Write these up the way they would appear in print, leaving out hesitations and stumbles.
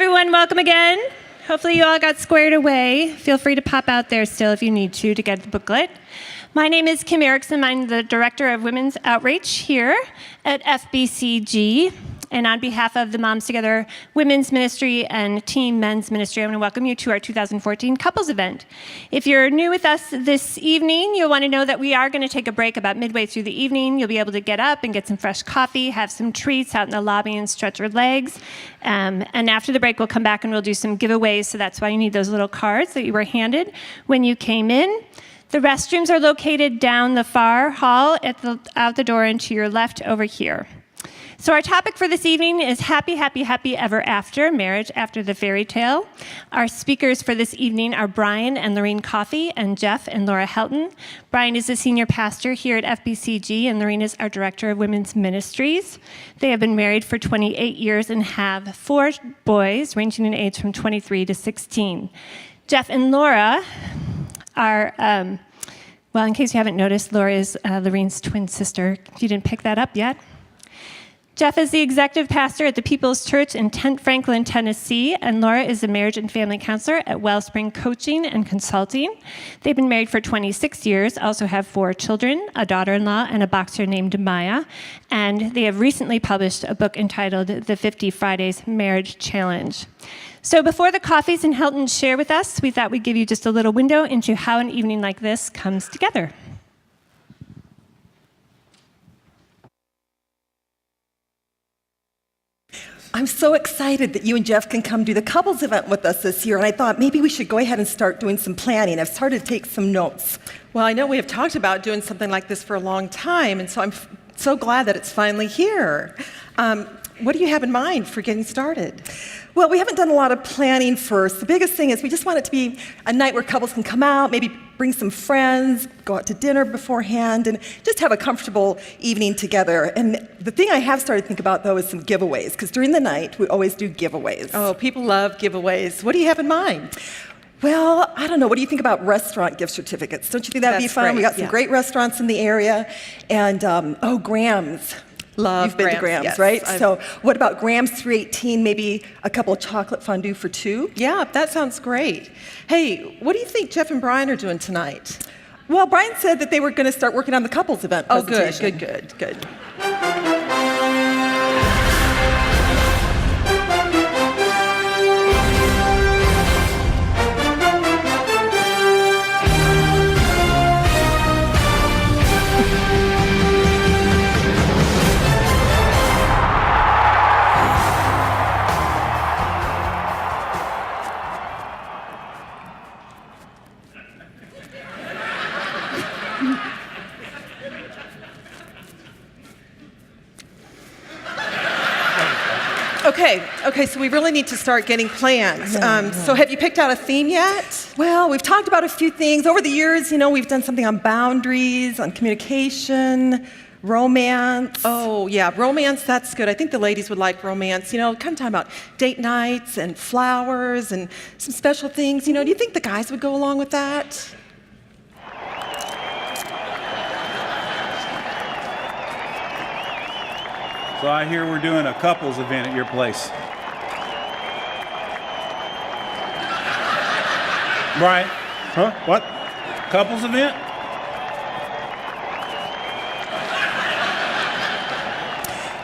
everyone, welcome again. Hopefully you all got squared away. Feel free to pop out there still if you need to get the booklet. My name is Kim Erickson. I'm the Director of Women's Outreach here at FBCG. And on behalf of the Moms Together Women's Ministry and Team Men's Ministry, I want to welcome you to our 2014 Couples Event. If you're new with us this evening, you'll want to know that we are going to take a break about midway through the evening. You'll be able to get up and get some fresh coffee, have some treats out in the lobby and stretch your legs. And after the break, we'll come back and we'll do some giveaways, so that's why you need those little cards that you were handed when you came in. The restrooms are located down the far hall out the door and to your left over here. So our topic for this evening is Happy, Happy, Happy Ever After, Marriage After the Fairy Tale. Our speakers for this evening are Brian and Lorene Coffey and Jeff and Lora Helton. Brian is the senior pastor here at FBCG, and Lorene is our director of women's ministries. They have been married for 28 years and have 4 boys, ranging in age from 23 to 16. Jeff and Lora are, well, in case you haven't noticed, Lora is Lorene's twin sister, if you didn't pick that up yet. Jeff is the executive pastor at the People's Church in Franklin, Tennessee, and Lora is a marriage and family counselor at Wellspring Coaching and Consulting. They've been married for 26 years, also have 4 children, a daughter-in-law, and a boxer named Maya, and they have recently published a book entitled The 50 Fridays Marriage Challenge. So before the Coffeys and Heltons share with us, we thought we'd give you just a little window into how an evening like this comes together. I'm so excited that you and Jeff can come do the couples event with us this year, and I thought maybe we should go ahead and start doing some planning. I've started to take some notes. Well, I know we have talked about doing something like this for a long time, and so I'm so glad that it's finally here. What do you have in mind for getting started? Well, we haven't done a lot of planning first. The biggest thing is we just want it to be a night where couples can come out, maybe bring some friends, go out to dinner beforehand, and just have a comfortable evening together. And the thing I have started to think about, though, is some giveaways, because during the night, we always do giveaways. Oh, people love giveaways. What do you have in mind? Well, I don't know. What do you think about restaurant gift certificates? Don't you think that'd be fun? Great. We got some great restaurants in the area. And, Graham's. Love You've been to Graham's, yes, right? So what about Graham's 318, maybe a couple of chocolate fondue for 2? Yeah, that sounds great. Hey, what do you think Jeff and Brian are doing tonight? Well, Brian said that they were going to start working on the couples event presentation. Good. Okay, so we really need to start getting plans. So have you picked out a theme yet? Well, we've talked about a few things. Over the years, we've done something on boundaries, on communication, romance. Oh, yeah, romance, that's good. I think the ladies would like romance. Kind of talking about date nights and flowers and some special things. Do you think the guys would go along with that? So I hear we're doing a couples event at your place. Brian? Huh? What? Couples event?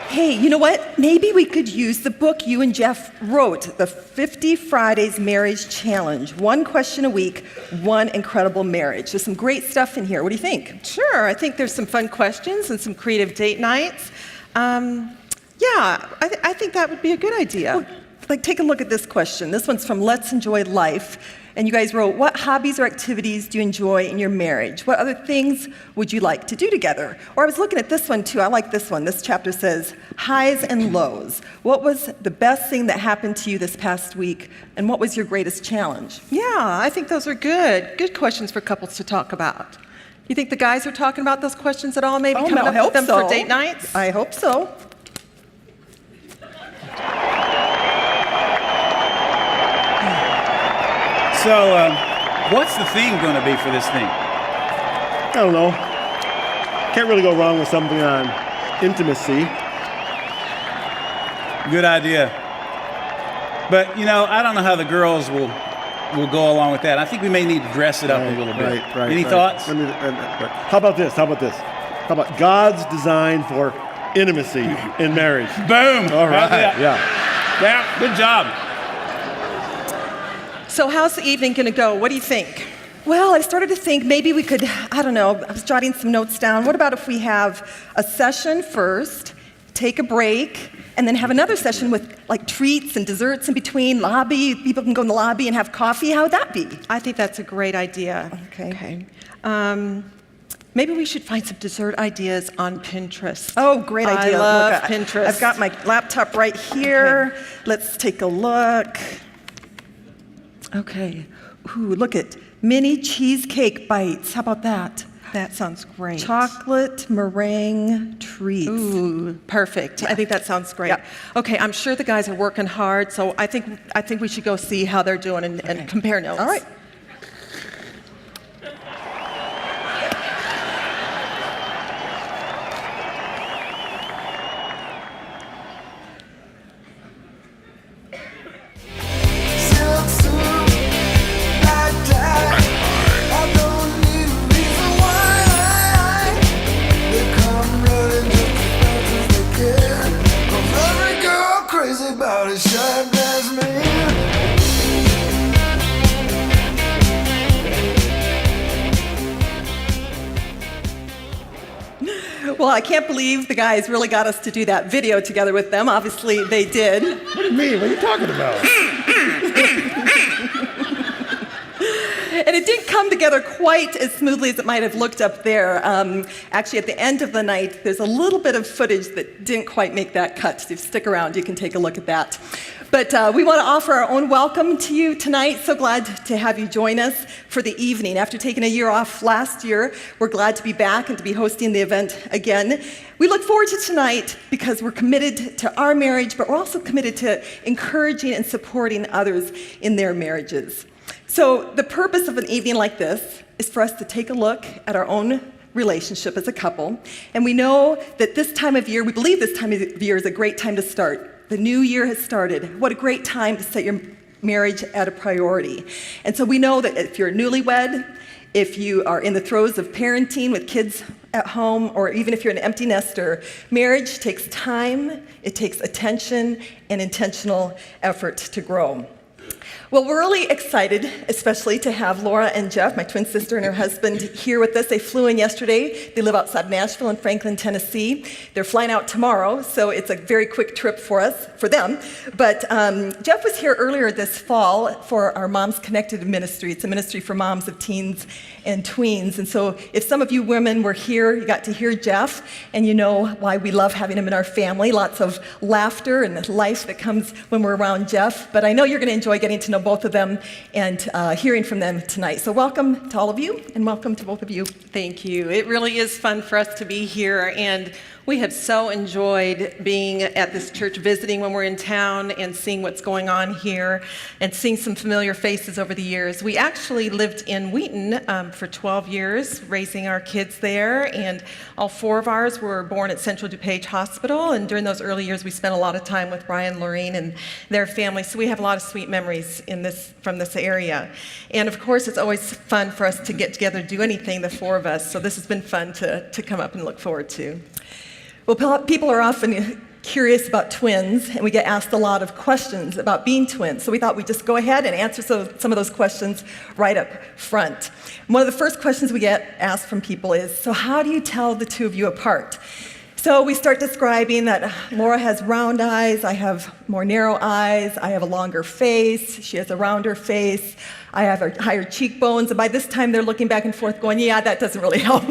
Hey, you know what? Maybe we could use the book you and Jeff wrote, The 50 Fridays Marriage Challenge. 1 question a week, 1 incredible marriage. There's some great stuff in here. What do you think? Sure, I think there's some fun questions and some creative date nights. I think that would be a good idea. Well, take a look at this question. This one's from Let's Enjoy Life. And you guys wrote, what hobbies or activities do you enjoy in your marriage? What other things would you like to do together? Or I was looking at this one too. I like this one. This chapter says, highs and lows. What was the best thing that happened to you this past week? And what was your greatest challenge? Yeah, I think those are good. Good questions for couples to talk about. You think the guys are talking about those questions at all? Maybe coming up with them for date nights? I hope so. So, what's the theme going to be for this thing? I don't know. Can't really go wrong with something on intimacy. Good idea. But, I don't know how the girls will go along with that. I think we may need to dress it up a little bit. Right. Any thoughts? How about this? How about God's design for intimacy in marriage? Boom. All right. Yeah, good job. So how's the evening going to go? What do you think? Well, I started to think maybe we could, I don't know, I was jotting some notes down. What about if we have a session first, take a break, and then have another session with like treats and desserts in between, lobby, people can go in the lobby and have coffee? How would that be? I think that's a great idea. Okay. Maybe we should find some dessert ideas on Pinterest. Oh, great idea. I love Look, Pinterest. I've got my laptop right here. Okay. Let's take a look. Okay. Ooh, look at mini cheesecake bites. How about that? That sounds great. Chocolate meringue treats. Ooh, perfect. I think that sounds great. Yeah. Okay, I'm sure the guys are working hard, so I think we should go see how they're doing and compare notes. All right. About a shot glass man. Well, I can't believe the guys really got us to do that video together with them. Obviously, they did. What do you mean? What are you talking about? And it didn't come together quite as smoothly as it might have looked up there. Actually, at the end of the night, there's a little bit of footage that didn't quite make that cut. So if you stick around, you can take a look at that. But we want to offer our own welcome to you tonight. So glad to have you join us for the evening. After taking a year off last year, we're glad to be back and to be hosting the event again. We look forward to tonight because we're committed to our marriage, but we're also committed to encouraging and supporting others in their marriages. So the purpose of an evening like this is for us to take a look at our own relationship as a couple. And we know that this time of year, we believe this time of year is a great time to start. The new year has started. What a great time to set your marriage at a priority. And so we know that if you're newlywed, if you are in the throes of parenting with kids at home, or even if you're an empty nester, marriage takes time, it takes attention, and intentional effort to grow. Well, we're really excited, especially to have Lora and Jeff, my twin sister and her husband, here with us. They flew in yesterday. They live outside Nashville in Franklin, Tennessee. They're flying out tomorrow, so it's a very quick trip for them. But Jeff was here earlier this fall for our Moms Connected ministry. It's a ministry for moms of teens and tweens. And so if some of you women were here, you got to hear Jeff, and you know why we love having him in our family. Lots of laughter and the life that comes when we're around Jeff. But I know you're going to enjoy getting to know both of them and hearing from them tonight. So welcome to all of you, and welcome to both of you. Thank you. It really is fun for us to be here, and we have so enjoyed being at this church, visiting when we're in town and seeing what's going on here and seeing some familiar faces over the years. We actually lived in Wheaton for 12 years, raising our kids there, and all four of ours were born at Central DuPage Hospital, and during those early years we spent a lot of time with Brian, Lorene, and their family, so we have a lot of sweet memories from this area. And of course, it's always fun for us to get together, do anything, the four of us, so this has been fun to come up and look forward to. Well, people are often curious about twins, and we get asked a lot of questions about being twins. So we thought we'd just go ahead and answer some of those questions right up front. One of the first questions we get asked from people is, so how do you tell the two of you apart? So we start describing that Lora has round eyes, I have more narrow eyes, I have a longer face, she has a rounder face, I have higher cheekbones, and by this time they're looking back and forth going, yeah, that doesn't really help.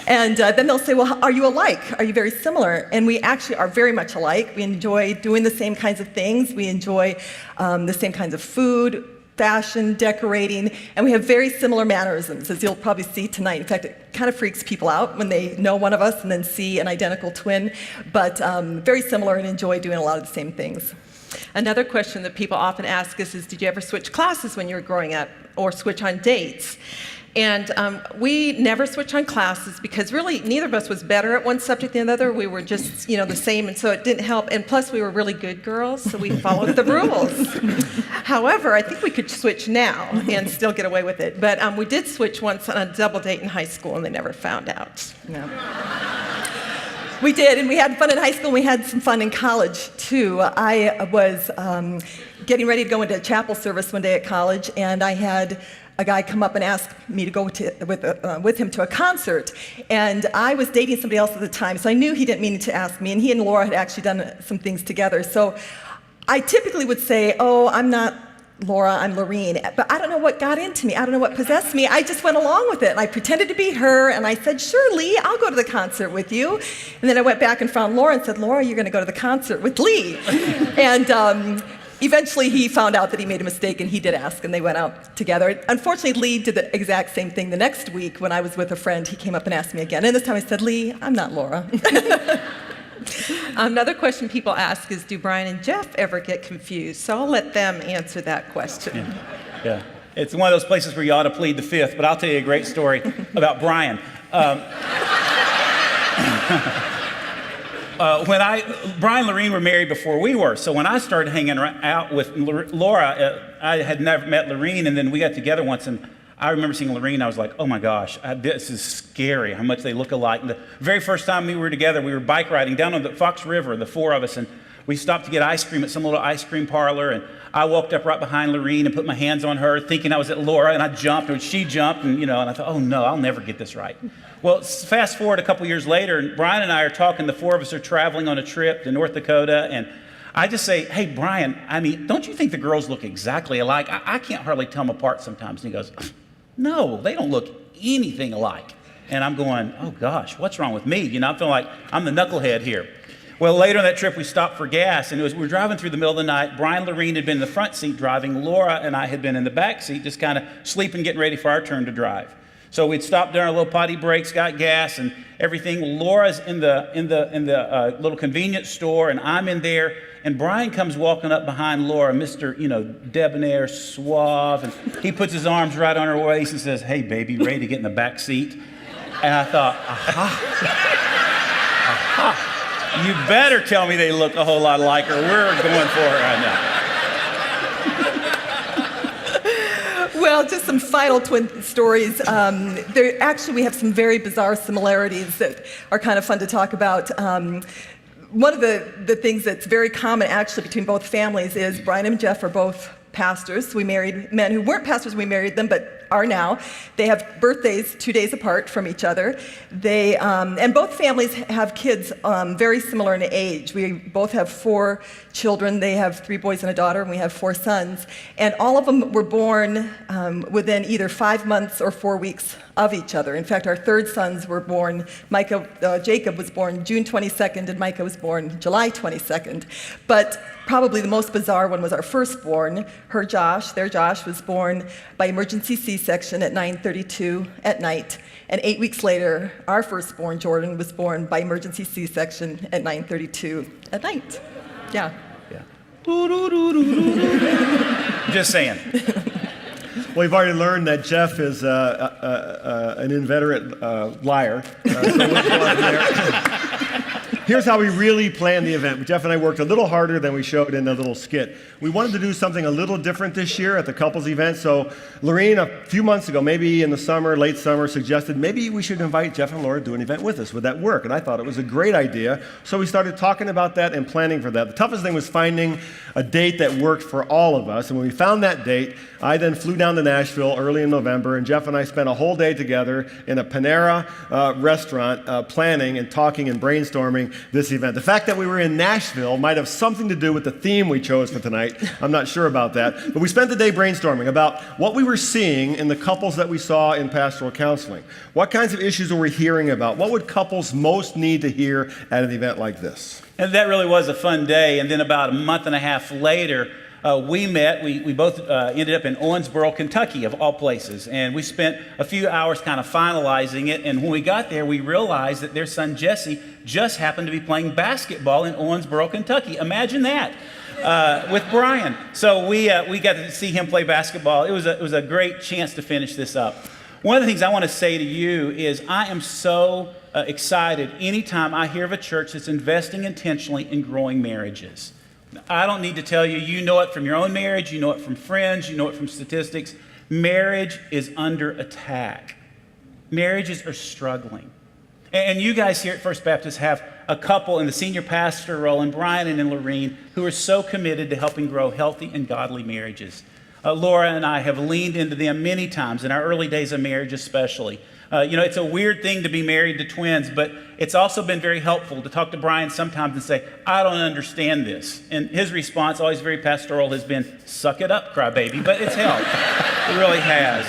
And then they'll say, well, are you alike? Are you very similar? And we actually are very much alike. We enjoy doing the same kinds of things. We enjoy the same kinds of food, fashion, decorating, and we have very similar mannerisms, as you'll probably see tonight. In fact, it kind of freaks people out when they know one of us and then see an identical twin, but very similar and enjoy doing a lot of the same things. Another question that people often ask us is, did you ever switch classes when you were growing up or switch on dates? And we never switched on classes because really neither of us was better at one subject than the other. We were just, the same, and so it didn't help. And plus, we were really good girls, so we followed the rules. However, I think we could switch now and still get away with it. But we did switch once on a double date in high school, and they never found out. No. We did, and we had fun in high school, and we had some fun in college, too. I was getting ready to go into a chapel service one day at college, and I had a guy come up and ask me to go with him to a concert. And I was dating somebody else at the time, so I knew he didn't mean to ask me, and he and Lora had actually done some things together. So I typically would say, oh, I'm not Lora, I'm Lorene. But I don't know what got into me. I don't know what possessed me. I just went along with it. And I pretended to be her, and I said, sure, Lee, I'll go to the concert with you. And then I went back and found Lora and said, Lora, you're going to go to the concert with Lee. And eventually he found out that he made a mistake, and he did ask, and they went out together. Unfortunately, Lee did the exact same thing the next week when I was with a friend. He came up and asked me again. And this time I said, Lee, I'm not Lora. Another question people ask is, do Brian and Jeff ever get confused? So I'll let them answer that question. Yeah. It's one of those places where you ought to plead the fifth, but I'll tell you a great story about Brian. Brian and Lorene were married before we were, so when I started hanging out with Lora, I had never met Lorene, and then we got together once, and I remember seeing Lorene, I was like, oh my gosh, this is scary, how much they look alike. And the very first time we were together, we were bike riding down on the Fox River, the four of us, and we stopped to get ice cream at some little ice cream parlor, and I walked up right behind Lorene and put my hands on her, thinking I was at Lora, and I jumped, and she jumped, and and I thought, oh no, I'll never get this right. Well, fast forward a couple years later, and Brian and I are talking, the four of us are traveling on a trip to North Dakota, and I just say, hey, Brian, don't you think the girls look exactly alike? I can't hardly tell them apart sometimes. And he goes, no, they don't look anything alike. And I'm going, oh gosh, what's wrong with me? I'm feeling like I'm the knucklehead here. Well, later on that trip, we stopped for gas, and we were driving through the middle of the night. Brian and Lorene had been in the front seat driving. Lora and I had been in the back seat, just kind of sleeping, getting ready for our turn to drive. So we'd stopped during our little potty breaks, got gas and everything. Laura's in the little convenience store, and I'm in there. And Brian comes walking up behind Lora, Mr. Debonair, suave, and he puts his arms right on her waist and says, "Hey, baby, ready to get in the back seat?" And I thought, aha, you better tell me they look a whole lot like her. We're going for it right now. Well, just some final twin stories. We have some very bizarre similarities that are kind of fun to talk about. One of the things that's very common, actually, between both families is Brian and Jeff are both pastors. We married men who weren't pastors. We married them, but are now. They have birthdays 2 days apart from each other. They and both families have kids very similar in age. We both have 4 children. They have 3 boys and a daughter, and we have 4 sons. And all of them were born within either 5 months or 4 weeks of each other. In fact, our third sons were born. Jacob was born June 22nd, and Micah was born July 22nd. But probably the most bizarre one was our firstborn. Their Josh was born by emergency C-section at 9:32 at night. And 8 weeks later, our firstborn, Jordan, was born by emergency C-section at 9:32 at night. Yeah. Just saying. Well, we've already learned that Jeff is an inveterate liar. So we'll go on there. Here's how we really planned the event. Jeff and I worked a little harder than we showed in the little skit. We wanted to do something a little different this year at the couples event. So Lorene, a few months ago, maybe in the summer, late summer, suggested maybe we should invite Jeff and Lora to do an event with us. Would that work? And I thought it was a great idea. So we started talking about that and planning for that. The toughest thing was finding a date that worked for all of us. And when we found that date, I then flew down to Nashville early in November, and Jeff and I spent a whole day together in a Panera restaurant planning and talking and brainstorming this event. The fact that we were in Nashville might have something to do with the theme we chose for tonight. I'm not sure about that. But we spent the day brainstorming about what we were seeing in the couples that we saw in pastoral counseling. What kinds of issues were we hearing about? What would couples most need to hear at an event like this? And that really was a fun day. And then about a month and a half later, we met. We both ended up in Owensboro, Kentucky, of all places. And we spent a few hours kind of finalizing it. And when we got there, we realized that their son, Jesse, just happened to be playing basketball in Owensboro, Kentucky. Imagine that. With Brian. So we got to see him play basketball. It was a great chance to finish this up. One of the things I want to say to you is I am so excited anytime I hear of a church that's investing intentionally in growing marriages. I don't need to tell you, you know it from your own marriage, you know it from friends, you know it from statistics. Marriage is under attack. Marriages are struggling. And you guys here at First Baptist have a couple in the senior pastor role, and Brian and Lorene, who are so committed to helping grow healthy and godly marriages. Lora and I have leaned into them many times, in our early days of marriage especially. It's a weird thing to be married to twins, but it's also been very helpful to talk to Brian sometimes and say, I don't understand this. And his response, always very pastoral, has been, suck it up, crybaby. But it's helped. It really has.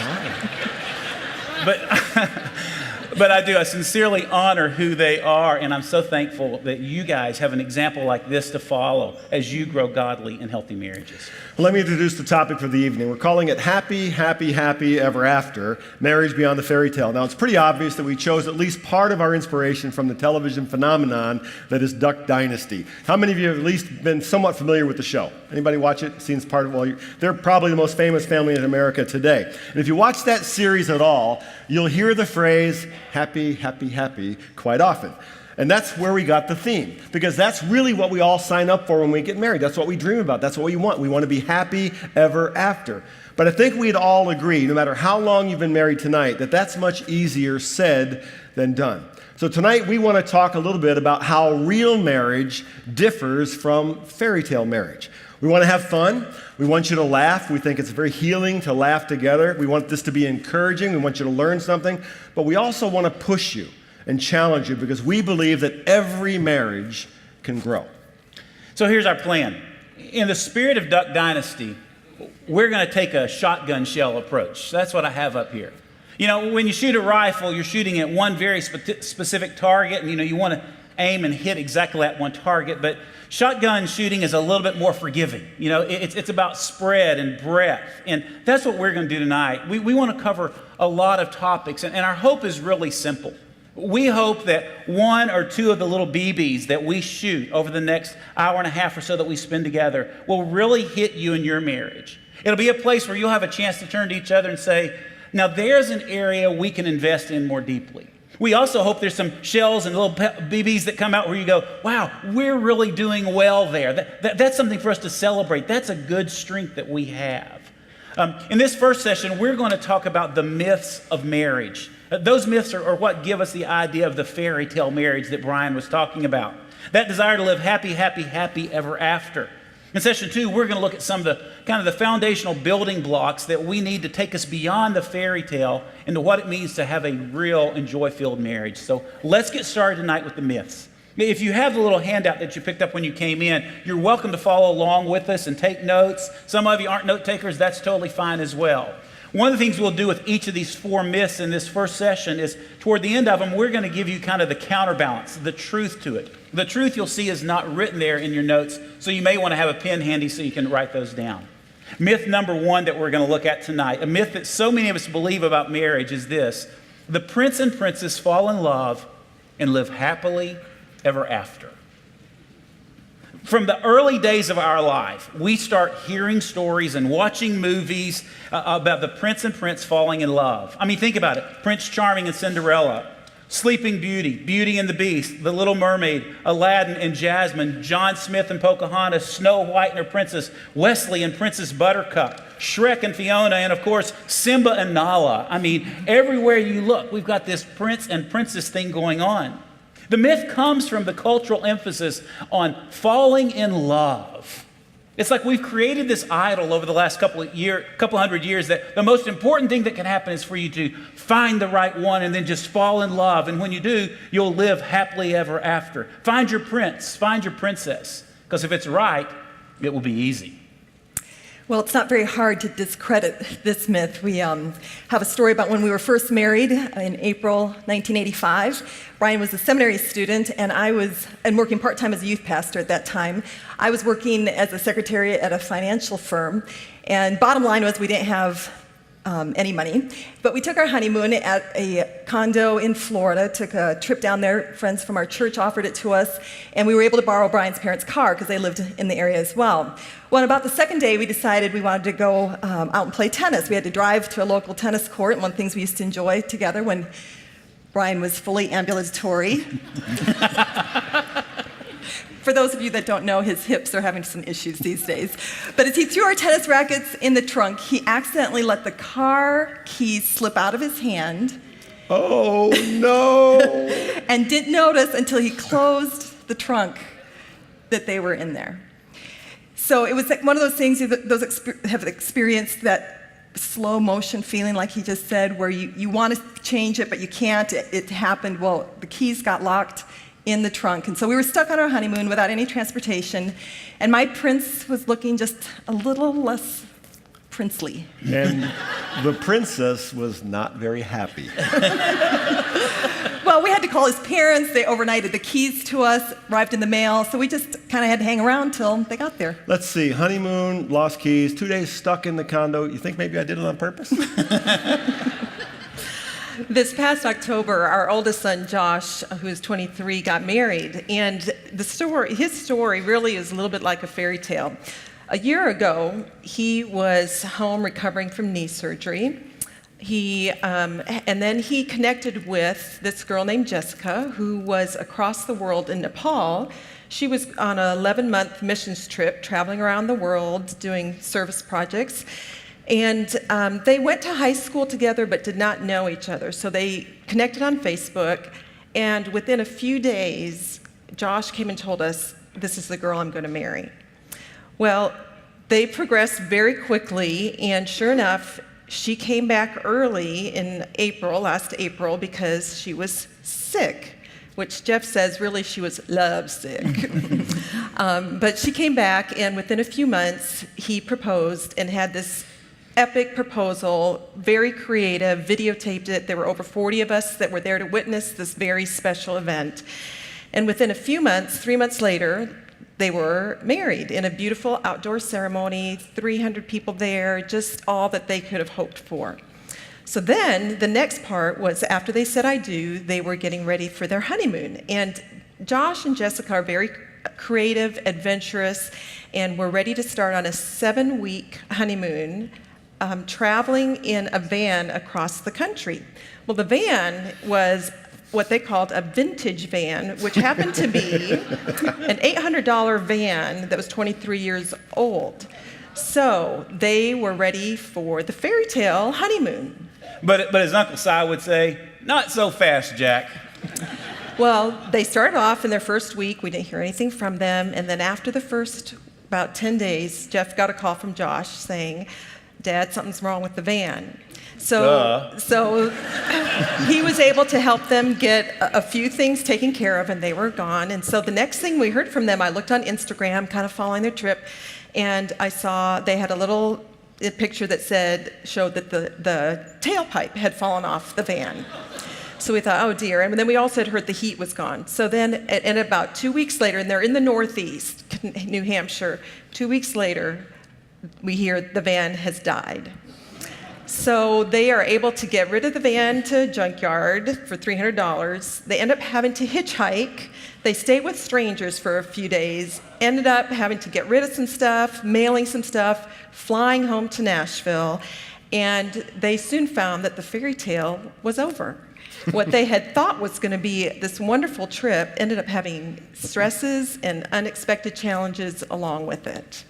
But I sincerely honor who they are, and I'm so thankful that you guys have an example like this to follow as you grow godly and healthy marriages. Well, let me introduce the topic for the evening. We're calling it Happy, Happy, Happy Ever After, Marriage Beyond the Fairy Tale. Now, it's pretty obvious that we chose at least part of our inspiration from the television phenomenon that is Duck Dynasty. How many of you have at least been somewhat familiar with the show? Anybody watch it? Seen part of it? They're probably the most famous family in America today. And if you watch that series at all, you'll hear the phrase, happy, happy, happy, quite often. And that's where we got the theme, because that's really what we all sign up for when we get married. That's what we dream about. That's what we want. We want to be happy ever after. But I think we'd all agree, no matter how long you've been married tonight, that that's much easier said than done. So tonight we want to talk a little bit about how real marriage differs from fairy tale marriage. We want to have fun. We want you to laugh. We think it's very healing to laugh together. We want this to be encouraging. We want you to learn something. But we also want to push you and challenge you, because we believe that every marriage can grow. So here's our plan. In the spirit of Duck Dynasty, we're going to take a shotgun shell approach. That's what I have up here. When you shoot a rifle, you're shooting at one very specific target, and you want to aim and hit exactly that one target. But shotgun shooting is a little bit more forgiving. It's about spread and breadth. And that's what we're going to do tonight. We want to cover a lot of topics, and our hope is really simple. We hope that one or two of the little BBs that we shoot over the next hour and a half or so that we spend together will really hit you in your marriage. It'll be a place where you'll have a chance to turn to each other and say, now there's an area we can invest in more deeply. We also hope there's some shells and little BBs that come out where you go, wow, we're really doing well there. That's something for us to celebrate. That's a good strength that we have. In this first session, we're going to talk about the myths of marriage. Those myths are what give us the idea of the fairy tale marriage that Brian was talking about. That desire to live happy, happy, happy ever after. In session 2, we're going to look at some of the foundational building blocks that we need to take us beyond the fairy tale into what it means to have a real and joy-filled marriage. So let's get started tonight with the myths. If you have the little handout that you picked up when you came in, you're welcome to follow along with us and take notes. Some of you aren't note takers, that's totally fine as well. One of the things we'll do with each of these 4 myths in this first session is toward the end of them, we're going to give you kind of the counterbalance, the truth to it. The truth you'll see is not written there in your notes, so you may want to have a pen handy so you can write those down. Myth number 1 that we're going to look at tonight, a myth that so many of us believe about marriage, is this: the prince and princess fall in love and live happily ever after. From the early days of our life, we start hearing stories and watching movies about the prince and prince falling in love. I mean, think about it. Prince Charming and Cinderella, Sleeping Beauty, Beauty and the Beast, The Little Mermaid, Aladdin and Jasmine, John Smith and Pocahontas, Snow White and her princess, Wesley and Princess Buttercup, Shrek and Fiona, and of course, Simba and Nala. I mean, everywhere you look, we've got this prince and princess thing going on. The myth comes from the cultural emphasis on falling in love. It's like we've created this idol over the last couple hundred years that the most important thing that can happen is for you to find the right one and then just fall in love. And when you do, you'll live happily ever after. Find your prince, find your princess, because if it's right, it will be easy. Well, it's not very hard to discredit this myth. We have a story about when we were first married in April 1985. Brian was a seminary student, and I was working part-time as a youth pastor at that time. I was working as a secretary at a financial firm, and bottom line was we didn't have any money. But we took our honeymoon at a condo in Florida, took a trip down there. Friends from our church offered it to us, and we were able to borrow Brian's parents' car because they lived in the area as well. Well, about the second day, we decided we wanted to go out and play tennis. We had to drive to a local tennis court, and one of the things we used to enjoy together when Brian was fully ambulatory. For those of you that don't know, his hips are having some issues these days. But as he threw our tennis rackets in the trunk, he accidentally let the car keys slip out of his hand. Oh, no. And didn't notice until he closed the trunk that they were in there. So it was like one of those things have experienced that slow motion feeling, like he just said, where you want to change it, but you can't. It happened. Well, the keys got locked in the trunk. And so we were stuck on our honeymoon without any transportation. And my prince was looking just a little less princely. And the princess was not very happy. Well, we had to call his parents. They overnighted the keys to us, arrived in the mail. So we just kind of had to hang around till they got there. Let's see, honeymoon, lost keys, 2 days stuck in the condo. You think maybe I did it on purpose? This past October, our oldest son, Josh, who is 23, got married. And his story really is a little bit like a fairy tale. A year ago, he was home recovering from knee surgery. And then he connected with this girl named Jessica, who was across the world in Nepal. She was on an 11-month missions trip, traveling around the world, doing service projects. And they went to high school together but did not know each other. So they connected on Facebook, and within a few days, Josh came and told us, "This is the girl I'm going to marry." Well, they progressed very quickly, and sure enough, she came back early in last April, because she was sick, which Jeff says really she was lovesick. But she came back, and within a few months, he proposed and had this epic proposal, very creative, videotaped it. There were over 40 of us that were there to witness this very special event. And within a few months, 3 months later, they were married in a beautiful outdoor ceremony, 300 people there, just all that they could have hoped for. So then the next part was, after they said I do, they were getting ready for their honeymoon. And Josh and Jessica are very creative, adventurous, and were ready to start on a 7-week honeymoon, traveling in a van across the country. Well, the van was what they called a vintage van, which happened to be an $800 van that was 23 years old. So they were ready for the fairy tale honeymoon. But as Uncle Si would say, not so fast, Jack. Well, they started off in their first week. We didn't hear anything from them. And then after the first about 10 days, Jeff got a call from Josh saying, "Dad, something's wrong with the van." So he was able to help them get a few things taken care of, and they were gone. And so the next thing we heard from them, I looked on Instagram, kind of following their trip, and I saw they had a picture that showed that the tailpipe had fallen off the van. So we thought, oh dear. And then we also had heard the heat was gone. So then, and about 2 weeks later, and they're in the Northeast, New Hampshire, 2 weeks later, we hear the van has died. So they are able to get rid of the van to a junkyard for $300. They end up having to hitchhike. They stayed with strangers for a few days, ended up having to get rid of some stuff, mailing some stuff, flying home to Nashville, and they soon found that the fairy tale was over. What they had thought was going to be this wonderful trip ended up having stresses and unexpected challenges along with it.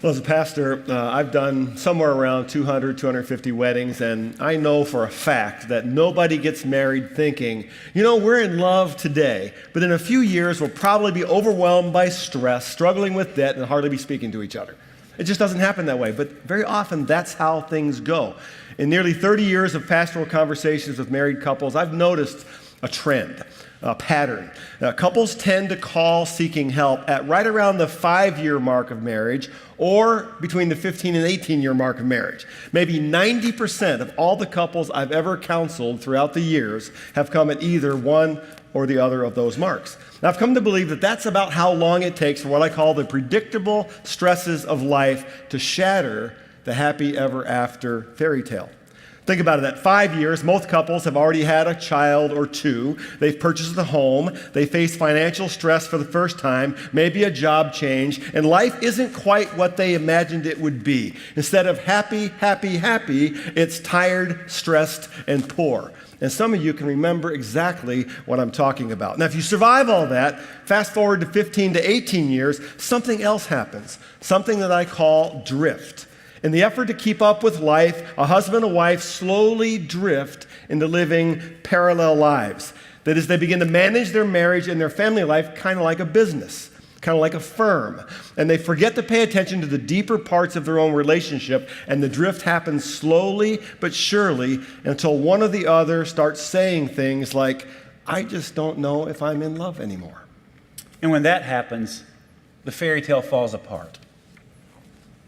Well, as a pastor, I've done somewhere around 200, 250 weddings, and I know for a fact that nobody gets married thinking, we're in love today, but in a few years we'll probably be overwhelmed by stress, struggling with debt, and hardly be speaking to each other. It just doesn't happen that way, but very often that's how things go. In nearly 30 years of pastoral conversations with married couples, I've noticed a trend, a pattern. Couples tend to call seeking help at right around the 5-year mark of marriage or between the 15 and 18-year mark of marriage. Maybe 90% of all the couples I've ever counseled throughout the years have come at either one or the other of those marks. Now, I've come to believe that that's about how long it takes for what I call the predictable stresses of life to shatter the happy ever after fairy tale. Think about it, at 5 years, most couples have already had a child or two. They've purchased a home. They face financial stress for the first time, maybe a job change, and life isn't quite what they imagined it would be. Instead of happy, happy, happy, it's tired, stressed, and poor. And some of you can remember exactly what I'm talking about. Now, if you survive all that, fast forward to 15 to 18 years, something else happens, something that I call drift. In the effort to keep up with life, a husband and wife slowly drift into living parallel lives. That is, they begin to manage their marriage and their family life kind of like a business, kind of like a firm. And they forget to pay attention to the deeper parts of their own relationship, and the drift happens slowly but surely until one or the other starts saying things like, I just don't know if I'm in love anymore. And when that happens, the fairy tale falls apart.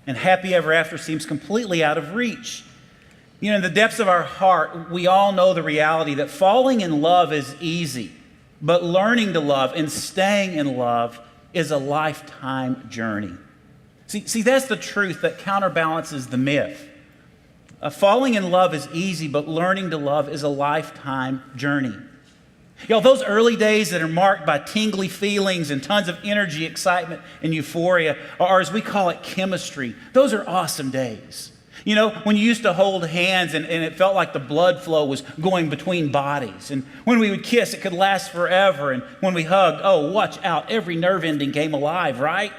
And happy ever after seems completely out of reach. You know, in the depths of our heart, we all know the reality that falling in love is easy, but learning to love and staying in love is a lifetime journey. See, that's the truth that counterbalances the myth. Falling in love is easy, but learning to love is a lifetime journey. You know, those early days that are marked by tingly feelings and tons of energy, excitement, and euphoria, or as we call it, chemistry, those are awesome days. You know, when you used to hold hands and it felt like the blood flow was going between bodies. And when we would kiss, it could last forever. And when we hugged, oh, watch out, every nerve ending came alive, right?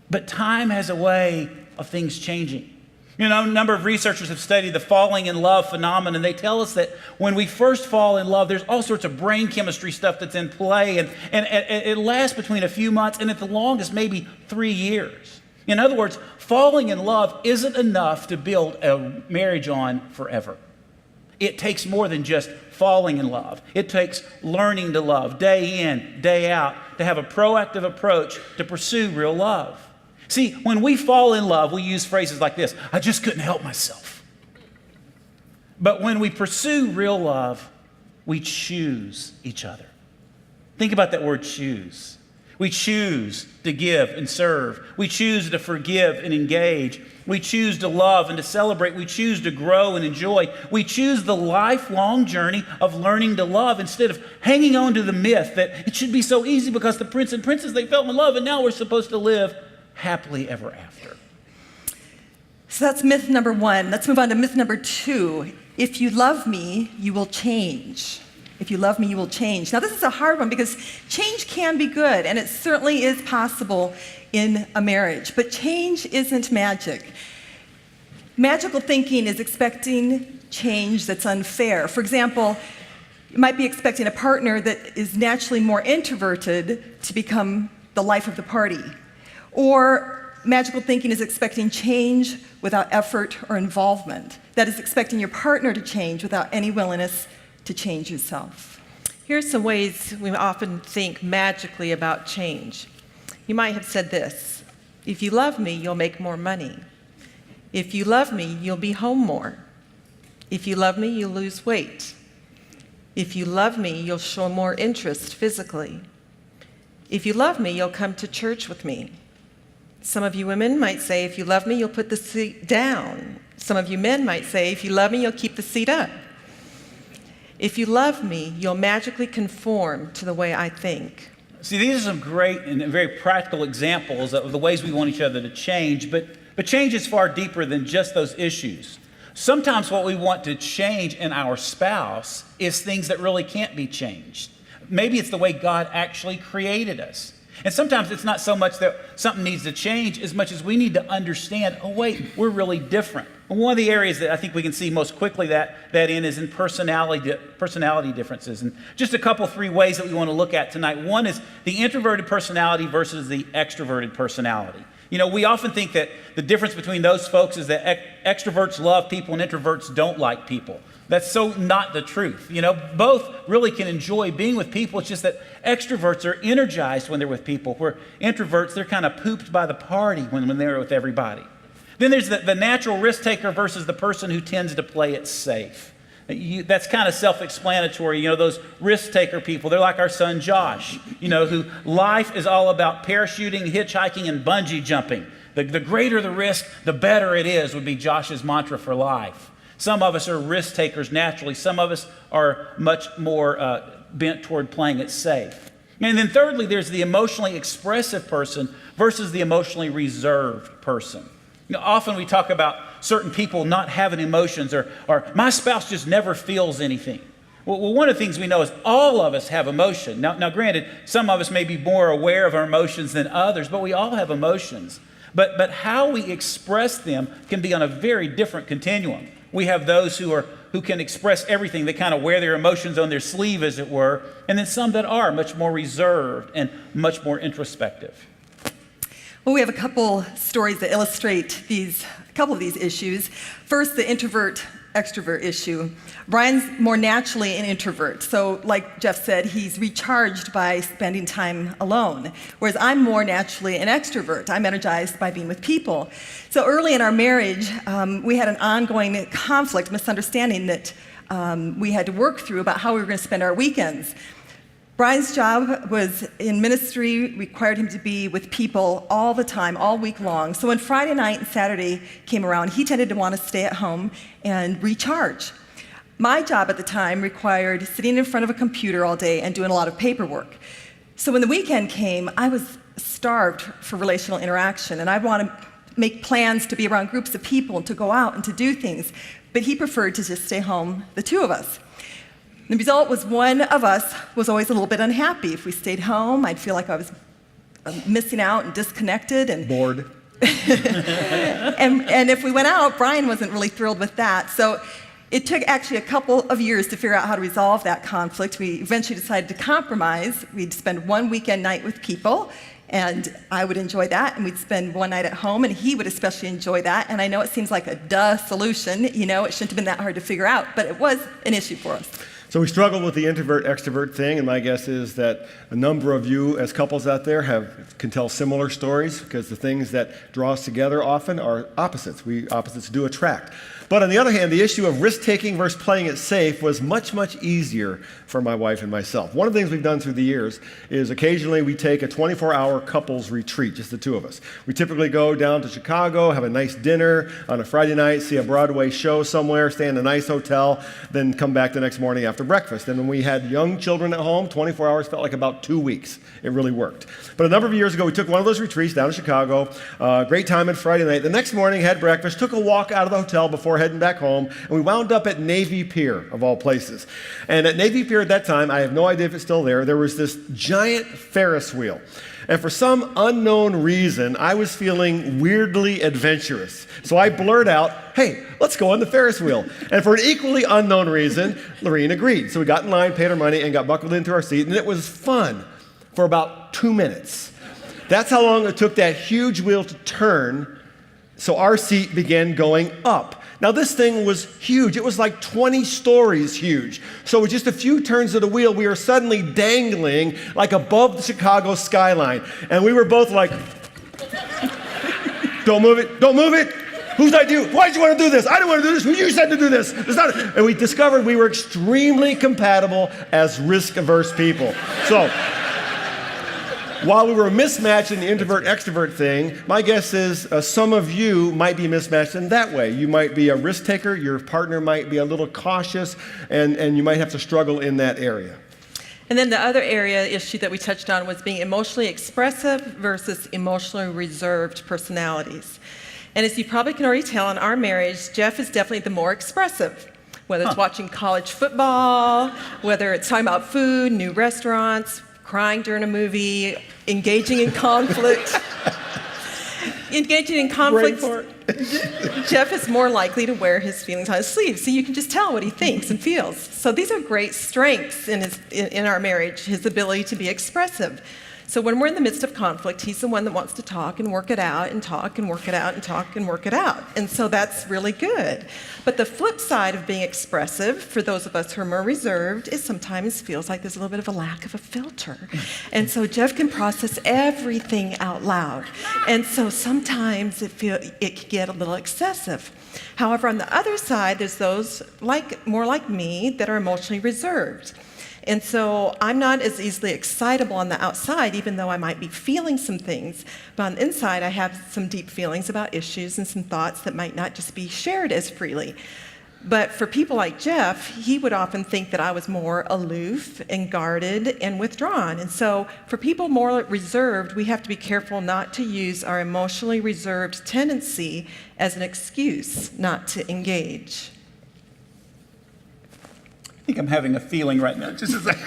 But time has a way of things changing. You know, a number of researchers have studied the falling in love phenomenon, and they tell us that when we first fall in love, there's all sorts of brain chemistry stuff that's in play, and it lasts between a few months and at the longest, maybe 3 years. In other words, falling in love isn't enough to build a marriage on forever. It takes more than just falling in love. It takes learning to love day in, day out, to have a proactive approach to pursue real love. See, when we fall in love, we use phrases like this, I just couldn't help myself. But when we pursue real love, we choose each other. Think about that word choose. We choose to give and serve. We choose to forgive and engage. We choose to love and to celebrate. We choose to grow and enjoy. We choose the lifelong journey of learning to love instead of hanging on to the myth that it should be so easy because the prince and princess, they fell in love and now we're supposed to live happily ever after. So that's myth number one. Let's move on to myth number two. If you love me, you will change. If you love me, you will change. Now, this is a hard one because change can be good, and it certainly is possible in a marriage. But change isn't magic. Magical thinking is expecting change that's unfair. For example, you might be expecting a partner that is naturally more introverted to become the life of the party. Or magical thinking is expecting change without effort or involvement. That is expecting your partner to change without any willingness to change yourself. Here's some ways we often think magically about change. You might have said this, if you love me, you'll make more money. If you love me, you'll be home more. If you love me, you'll lose weight. If you love me, you'll show more interest physically. If you love me, you'll come to church with me. Some of you women might say, if you love me, you'll put the seat down. Some of you men might say, if you love me, you'll keep the seat up. If you love me, you'll magically conform to the way I think. See, these are some great and very practical examples of the ways we want each other to change, but change is far deeper than just those issues. Sometimes what we want to change in our spouse is things that really can't be changed. Maybe it's the way God actually created us. And sometimes it's not so much that something needs to change as much as we need to understand, oh wait, we're really different. And one of the areas that I think we can see most quickly that in is in personality differences. And just a couple, 3 ways that we want to look at tonight. One is the introverted personality versus the extroverted personality. You know, we often think that the difference between those folks is that extroverts love people and introverts don't like people. That's so not the truth. You know, both really can enjoy being with people. It's just that extroverts are energized when they're with people, where introverts, they're kind of pooped by the party when they're with everybody. Then there's the natural risk taker versus the person who tends to play it safe. That's kind of self-explanatory. You know, those risk taker people, they're like our son Josh, you know, who life is all about parachuting, hitchhiking, and bungee jumping. The greater the risk, the better it is, would be Josh's mantra for life. Some of us are risk takers naturally. Some of us are much more bent toward playing it safe. And then thirdly, there's the emotionally expressive person versus the emotionally reserved person. Often we talk about certain people not having emotions, or my spouse just never feels anything. Well, one of the things we know is all of us have emotion. Now, granted, some of us may be more aware of our emotions than others, but we all have emotions. But how we express them can be on a very different continuum. We have those who can express everything. They kind of wear their emotions on their sleeve, as it were, and then some that are much more reserved and much more introspective. Well, we have a couple stories that illustrate a couple of these issues. First, the introvert-extrovert issue. Brian's more naturally an introvert. So like Jeff said, he's recharged by spending time alone, whereas I'm more naturally an extrovert. I'm energized by being with people. So early in our marriage, we had an ongoing conflict, misunderstanding that we had to work through about how we were going to spend our weekends. Brian's job was in ministry, required him to be with people all the time, all week long. So when Friday night and Saturday came around, he tended to want to stay at home and recharge. My job at the time required sitting in front of a computer all day and doing a lot of paperwork. So when the weekend came, I was starved for relational interaction, and I'd want to make plans to be around groups of people and to go out and to do things. But he preferred to just stay home, the two of us. The result was one of us was always a little bit unhappy. If we stayed home, I'd feel like I was missing out and disconnected. And Bored. and if we went out, Brian wasn't really thrilled with that. So it took actually a couple of years to figure out how to resolve that conflict. We eventually decided to compromise. We'd spend one weekend night with people, and I would enjoy that, and we'd spend one night at home, and he would especially enjoy that. And I know it seems like a duh solution, it shouldn't have been that hard to figure out, but it was an issue for us. So we struggle with the introvert-extrovert thing, and my guess is that a number of you as couples out there can tell similar stories, because the things that draw us together often are opposites. Opposites do attract. But on the other hand, the issue of risk-taking versus playing it safe was much, much easier for my wife and myself. One of the things we've done through the years is occasionally we take a 24-hour couples retreat, just the two of us. We typically go down to Chicago, have a nice dinner on a Friday night, see a Broadway show somewhere, stay in a nice hotel, then come back the next morning after breakfast. And when we had young children at home, 24 hours felt like about 2 weeks. It really worked. But a number of years ago, we took one of those retreats down to Chicago, great time on Friday night. The next morning, had breakfast, took a walk out of the hotel before heading back home, and we wound up at Navy Pier, of all places. And at Navy Pier at that time, I have no idea if it's still there, there was this giant Ferris wheel. And for some unknown reason, I was feeling weirdly adventurous. So I blurted out, hey, let's go on the Ferris wheel. And for an equally unknown reason, Lorene agreed. So we got in line, paid our money, and got buckled into our seat, and it was fun for about 2 minutes. That's how long it took that huge wheel to turn, so our seat began going up. Now, this thing was huge. It was like 20 stories huge. So with just a few turns of the wheel, we were suddenly dangling like above the Chicago skyline. And we were both like, don't move it, don't move it. Whose idea? Why did you want to do this? I didn't want to do this. Who you said to do this? It's not. And we discovered we were extremely compatible as risk-averse people. So while we were mismatched in the introvert-extrovert thing, my guess is some of you might be mismatched in that way. You might be a risk taker, your partner might be a little cautious, and you might have to struggle in that area. And then the other issue that we touched on was being emotionally expressive versus emotionally reserved personalities. And as you probably can already tell in our marriage, Jeff is definitely the more expressive. Whether it's watching college football, whether it's talking about food, new restaurants, crying during a movie, engaging in conflict. Jeff is more likely to wear his feelings on his sleeve, so you can just tell what he thinks and feels. So these are great strengths in our marriage, his ability to be expressive. So when we're in the midst of conflict, he's the one that wants to talk and work it out and talk and work it out and talk and work it out. And so that's really good. But the flip side of being expressive, for those of us who are more reserved, is sometimes feels like there's a little bit of a lack of a filter. And so Jeff can process everything out loud. And so sometimes it can get a little excessive. However, on the other side, there's those more like me that are emotionally reserved. And so I'm not as easily excitable on the outside, even though I might be feeling some things. But on the inside, I have some deep feelings about issues and some thoughts that might not just be shared as freely. But for people like Jeff, he would often think that I was more aloof and guarded and withdrawn. And so for people more reserved, we have to be careful not to use our emotionally reserved tendency as an excuse not to engage. I think I'm having a feeling right now. Just a second.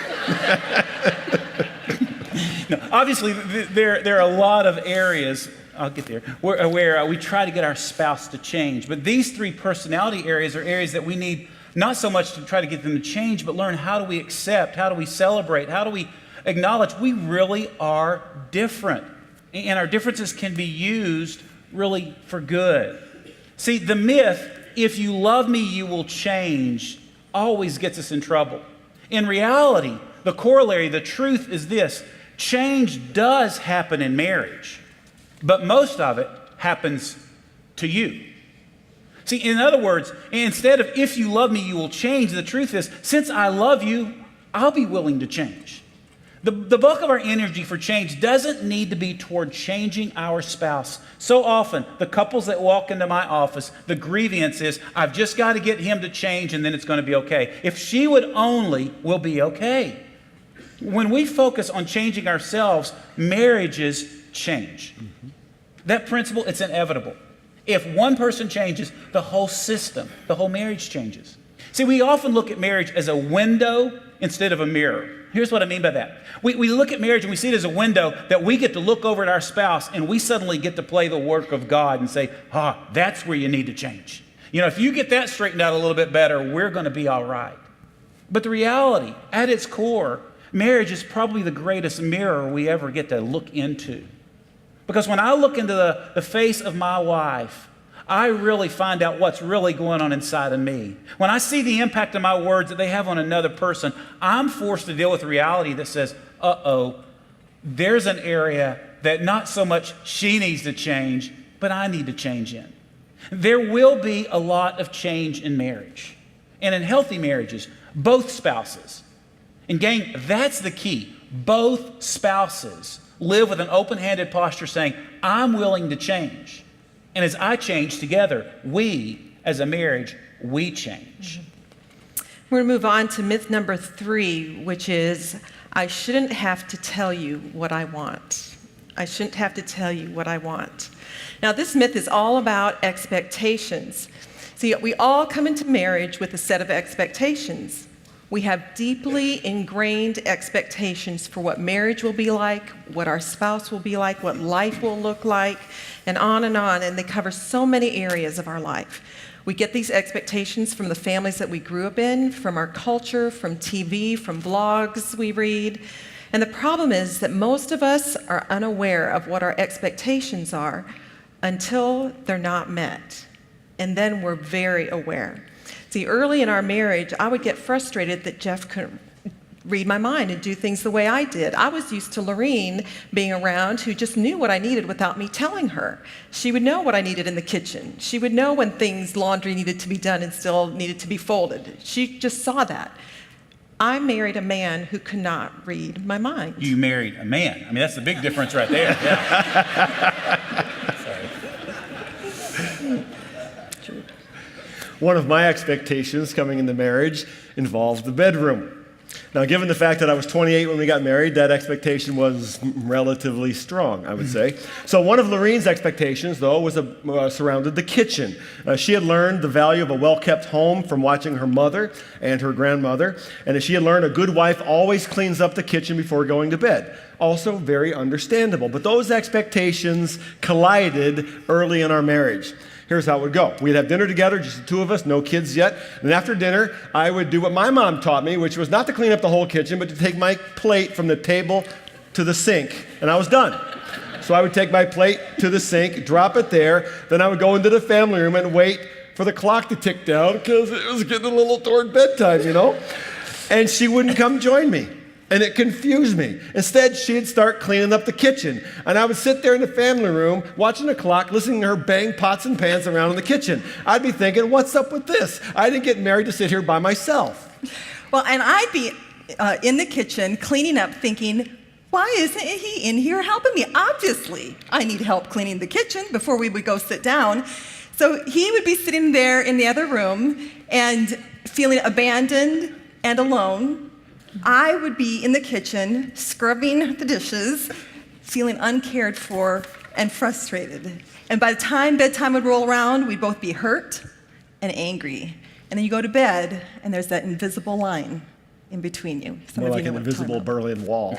No, obviously, there are a lot of areas, I'll get there, where we try to get our spouse to change. But these three personality areas are areas that we need not so much to try to get them to change, but learn how do we accept, how do we celebrate, how do we acknowledge we really are different. And our differences can be used really for good. See, the myth, if you love me, you will change, always gets us in trouble. In reality, the corollary, the truth is this: change does happen in marriage, but most of it happens to you. See, in other words, instead of if you love me, you will change, the truth is, since I love you, I'll be willing to change. The bulk of our energy for change doesn't need to be toward changing our spouse. So often, the couples that walk into my office, the grievance is, I've just got to get him to change and then it's going to be okay. If she would only, we'll be okay. When we focus on changing ourselves, marriages change. That principle, it's inevitable. If one person changes, the whole system, the whole marriage changes. See, we often look at marriage as a window instead of a mirror. Here's what I mean by that. We look at marriage and we see it as a window that we get to look over at our spouse and we suddenly get to play the work of God and say, that's where you need to change. You know, if you get that straightened out a little bit better, we're going to be all right. But the reality, at its core, marriage is probably the greatest mirror we ever get to look into. Because when I look into the face of my wife, I really find out what's really going on inside of me. When I see the impact of my words that they have on another person, I'm forced to deal with reality that says, there's an area that not so much she needs to change, but I need to change in. There will be a lot of change in marriage. And in healthy marriages, both spouses. And gang, that's the key. Both spouses live with an open-handed posture saying, I'm willing to change. And as I change together, we, as a marriage, we change. We're going to move on to myth number 3, which is, I shouldn't have to tell you what I want. I shouldn't have to tell you what I want. Now, this myth is all about expectations. See, we all come into marriage with a set of expectations. We have deeply ingrained expectations for what marriage will be like, what our spouse will be like, what life will look like, and they cover so many areas of our life. We get these expectations from the families that we grew up in, from our culture, from TV, from blogs we read. And the problem is that most of us are unaware of what our expectations are until they're not met. And then we're very aware. See, early in our marriage, I would get frustrated that Jeff couldn't read my mind and do things the way I did. I was used to Lorene being around who just knew what I needed without me telling her. She would know what I needed in the kitchen. She would know when laundry needed to be done and still needed to be folded. She just saw that. I married a man who could not read my mind. You married a man. I mean, that's the big difference right there. Yeah. One of my expectations coming into marriage involved the bedroom. Now, given the fact that I was 28 when we got married, that expectation was relatively strong, I would say. So one of Lorene's expectations, though, was surrounded the kitchen. She had learned the value of a well-kept home from watching her mother and her grandmother, and as she had learned, a good wife always cleans up the kitchen before going to bed. Also very understandable. But those expectations collided early in our marriage. Here's how it would go. We'd have dinner together, just the two of us, no kids yet. And after dinner, I would do what my mom taught me, which was not to clean up the whole kitchen, but to take my plate from the table to the sink, and I was done. So I would take my plate to the sink, drop it there, then I would go into the family room and wait for the clock to tick down because it was getting a little toward bedtime, you know? And she wouldn't come join me. And it confused me. Instead, she'd start cleaning up the kitchen. And I would sit there in the family room, watching the clock, listening to her bang pots and pans around in the kitchen. I'd be thinking, what's up with this? I didn't get married to sit here by myself. Well, and I'd be in the kitchen cleaning up thinking, why isn't he in here helping me? Obviously, I need help cleaning the kitchen before we would go sit down. So he would be sitting there in the other room and feeling abandoned and alone. I would be in the kitchen scrubbing the dishes, feeling uncared for and frustrated. And by the time bedtime would roll around, we'd both be hurt and angry. And then you go to bed, and there's that invisible line in between you. Some More of like you know an what I'm talking invisible about. Berlin Wall.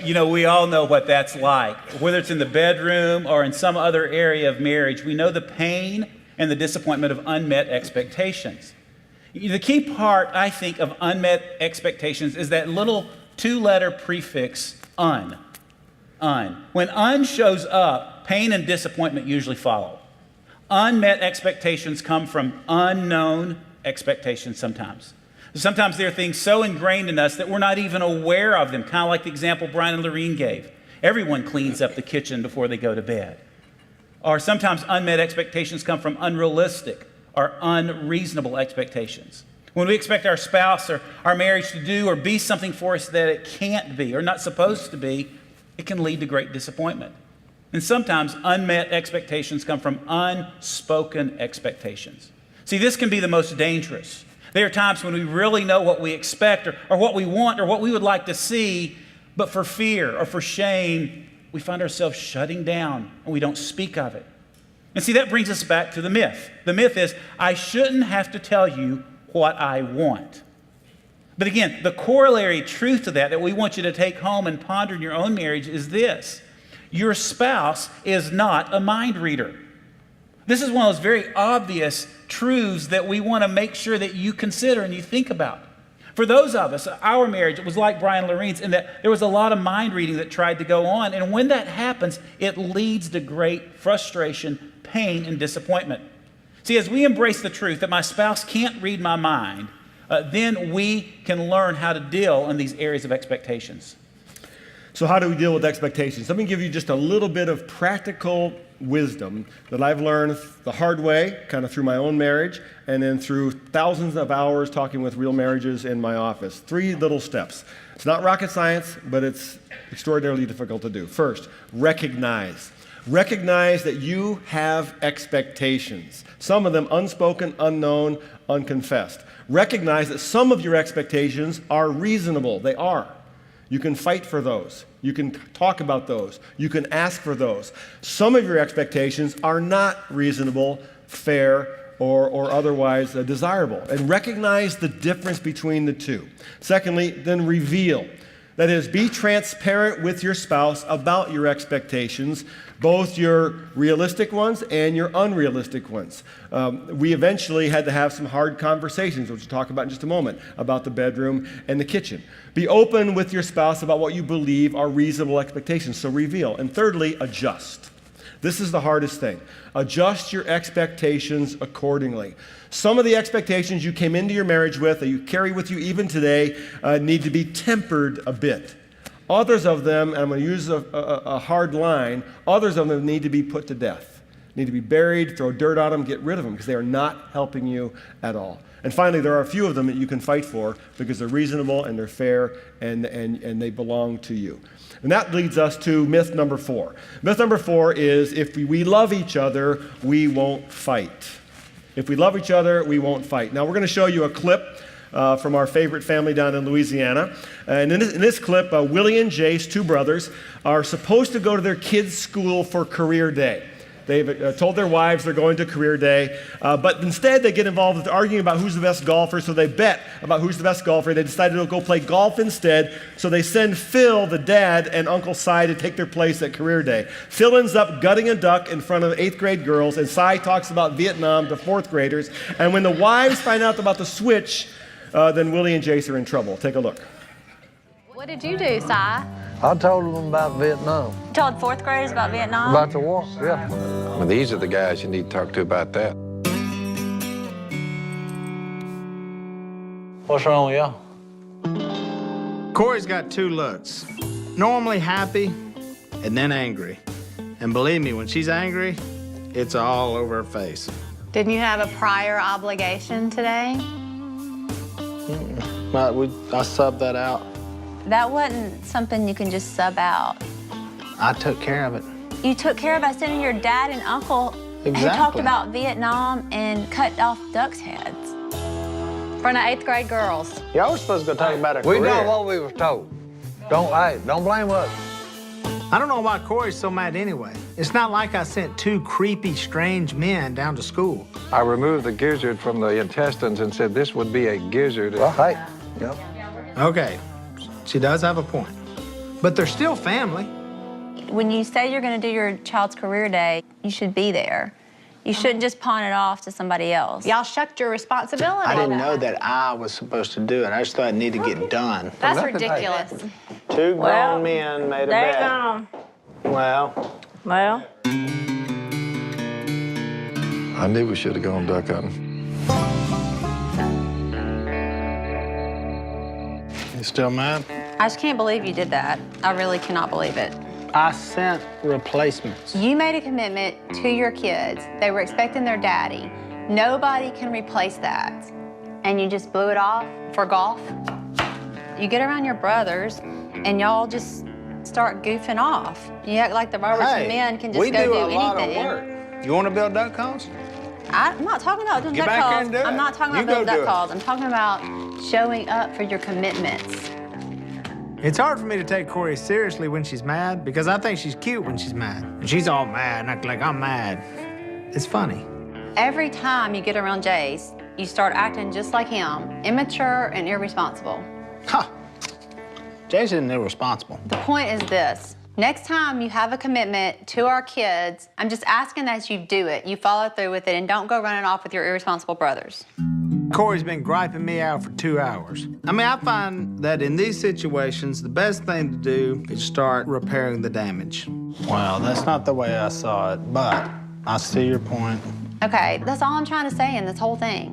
You know, we all know what that's like. Whether it's in the bedroom or in some other area of marriage, we know the pain and the disappointment of unmet expectations. The key part, I think, of unmet expectations is that little two-letter prefix, un. When un shows up, pain and disappointment usually follow. Unmet expectations come from unknown expectations sometimes. Sometimes there are things so ingrained in us that we're not even aware of them, kind of like the example Brian and Lorene gave. Everyone cleans up the kitchen before they go to bed. Or sometimes unmet expectations come from unrealistic or unreasonable expectations. When we expect our spouse or our marriage to do or be something for us that it can't be or not supposed to be, it can lead to great disappointment. And sometimes unmet expectations come from unspoken expectations. See, this can be the most dangerous. There are times when we really know what we expect or what we want or what we would like to see, but for fear or for shame, we find ourselves shutting down and we don't speak of it. And see, that brings us back to the myth. The myth is, I shouldn't have to tell you what I want. But again, the corollary truth to that we want you to take home and ponder in your own marriage is this. Your spouse is not a mind reader. This is one of those very obvious truths that we want to make sure that you consider and you think about. For those of us, our marriage, it was like Brian and Lorene's in that there was a lot of mind reading that tried to go on. And when that happens, it leads to great frustration, pain, and disappointment. See, as we embrace the truth that my spouse can't read my mind, then we can learn how to deal in these areas of expectations. So how do we deal with expectations? Let me give you just a little bit of practical wisdom that I've learned the hard way, kind of through my own marriage, and then through thousands of hours talking with real marriages in my office. 3 little steps. It's not rocket science, but it's extraordinarily difficult to do. First, recognize. Recognize that you have expectations. Some of them unspoken, unknown, unconfessed. Recognize that some of your expectations are reasonable. They are. You can fight for those. You can talk about those. You can ask for those. Some of your expectations are not reasonable, fair, or otherwise desirable. And recognize the difference between the two. Secondly, then reveal. That is, be transparent with your spouse about your expectations, both your realistic ones and your unrealistic ones. We eventually had to have some hard conversations, which we'll talk about in just a moment, about the bedroom and the kitchen. Be open with your spouse about what you believe are reasonable expectations, so reveal. And thirdly, adjust. This is the hardest thing. Adjust your expectations accordingly. Some of the expectations you came into your marriage with, that you carry with you even today, need to be tempered a bit. Others of them, and I'm going to use a hard line, others of them need to be put to death. Need to be buried, throw dirt on them, get rid of them, because they are not helping you at all. And finally, there are a few of them that you can fight for because they're reasonable and they're fair and they belong to you. And that leads us to myth number 4. Myth number 4 is if we love each other, we won't fight. If we love each other, we won't fight. Now, we're going to show you a clip from our favorite family down in Louisiana. And in this clip, Willie and Jace, 2 brothers, are supposed to go to their kids' school for career day. They've told their wives they're going to career day, but instead they get involved with arguing about who's the best golfer, so they bet about who's the best golfer. They decided to go play golf instead, so they send Phil, the dad, and Uncle Cy to take their place at career day. Phil ends up gutting a duck in front of 8th grade girls, and Cy talks about Vietnam to 4th graders, and when the wives find out about the switch, then Willie and Jace are in trouble. Take a look. What did you do, Cy? I told them about Vietnam. You told 4th graders about Vietnam? About the war, yeah. Well, these are the guys you need to talk to about that. What's wrong with y'all? Corey's got 2 looks. Normally happy and then angry. And believe me, when she's angry, it's all over her face. Didn't you have a prior obligation today? I subbed that out. That wasn't something you can just sub out. I took care of it. You took care of by sending your dad and uncle who talked Exactly. about Vietnam and cut off ducks' heads. For the 8th grade girls. Y'all were supposed to go talk about a We career. done what we was told. Don't blame us. I don't know why Corey's so mad anyway. It's not like I sent 2 creepy, strange men down to school. I removed the gizzard from the intestines and said this would be a gizzard. Well, hey, yep. Okay, she does have a point. But they're still family. When you say you're going to do your child's career day, you should be there. You shouldn't just pawn it off to somebody else. Y'all shucked your responsibility. I didn't know that I was supposed to do it. I just thought it needed to get done. That's Nothing ridiculous. 2 grown Well, men made a There you bet. go. Well, Well, I knew we should have gone duck hunting. you still mad? I just can't believe you did that. I really cannot believe it. I sent replacements. You made a commitment to your kids. They were expecting their daddy. Nobody can replace that. And you just blew it off for golf? You get around your brothers and y'all just start goofing off. You act like the Robertson men can just we go do do a anything. lot of work. You want to build duck calls? I'm not talking about doing Get duck back there calls. and do it. I'm not talking You about building go do duck it. calls. I'm talking about showing up for your commitments. It's hard for me to take Corey seriously when she's mad because I think she's cute when she's mad. And she's all mad and act like I'm mad. It's funny. Every time you get around Jace, you start acting just like him, immature and irresponsible. Ha! Jason isn't irresponsible. The point is this. Next time you have a commitment to our kids, I'm just asking that you do it. You follow through with it and don't go running off with your irresponsible brothers. Corey's been griping me out for 2 hours. I mean, I find that in these situations, the best thing to do is start repairing the damage. Well, that's not the way I saw it, but I see your point. Okay, that's all I'm trying to say in this whole thing.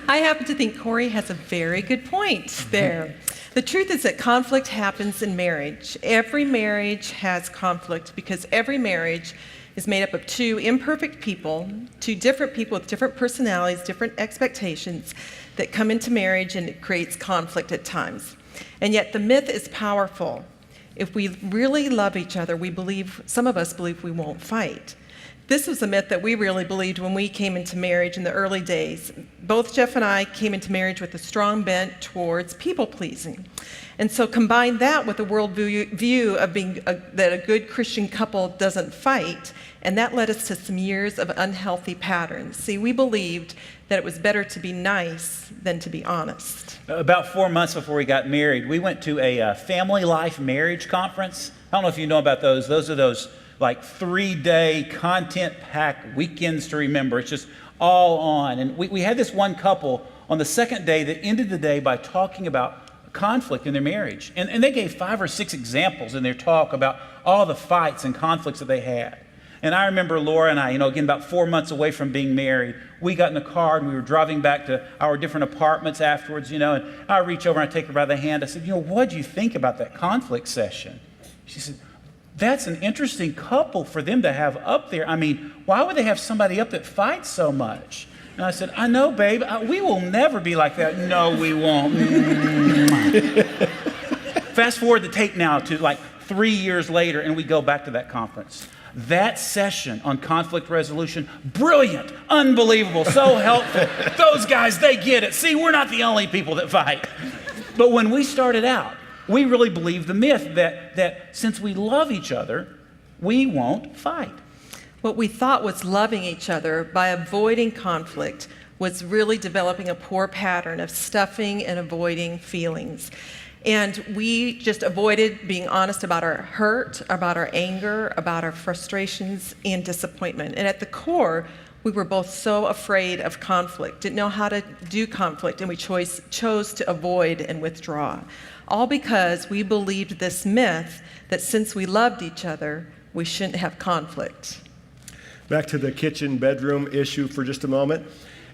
I happen to think Corey has a very good point there. The truth is that conflict happens in marriage. Every marriage has conflict because every marriage is made up of 2 imperfect people, 2 different people with different personalities, different expectations that come into marriage, and it creates conflict at times. And yet the myth is powerful. If we really love each other, some of us believe we won't fight. This was a myth that we really believed when we came into marriage in the early days. Both Jeff and I came into marriage with a strong bent towards people-pleasing. And so combine that with a world view of that a good Christian couple doesn't fight, and that led us to some years of unhealthy patterns. See, we believed that it was better to be nice than to be honest. About 4 months before we got married, we went to a family life marriage conference. I don't know if you know about those. Those are those like 3-day content-packed weekends to remember. It's just all on. And we had this one couple on the second day that ended the day by talking about conflict in their marriage. And they gave 5 or 6 examples in their talk about all the fights and conflicts that they had. And I remember Lora and I, again, about 4 months away from being married, we got in the car and we were driving back to our different apartments afterwards, and I reach over and I take her by the hand. I said, what do you think about that conflict session? She said, that's an interesting couple for them to have up there. I mean, why would they have somebody up that fights so much? And I said, I know, babe. We will never be like that. No, we won't. Fast forward the tape now to like 3 years later, and we go back to that conference. That session on conflict resolution, brilliant, unbelievable, so helpful. Those guys, they get it. See, we're not the only people that fight. But when we started out, we really believed the myth that since we love each other, we won't fight. What we thought was loving each other by avoiding conflict was really developing a poor pattern of stuffing and avoiding feelings. And we just avoided being honest about our hurt, about our anger, about our frustrations and disappointment. And at the core, we were both so afraid of conflict, didn't know how to do conflict, and we chose to avoid and withdraw. All because we believed this myth that since we loved each other, we shouldn't have conflict. Back to the kitchen bedroom issue for just a moment.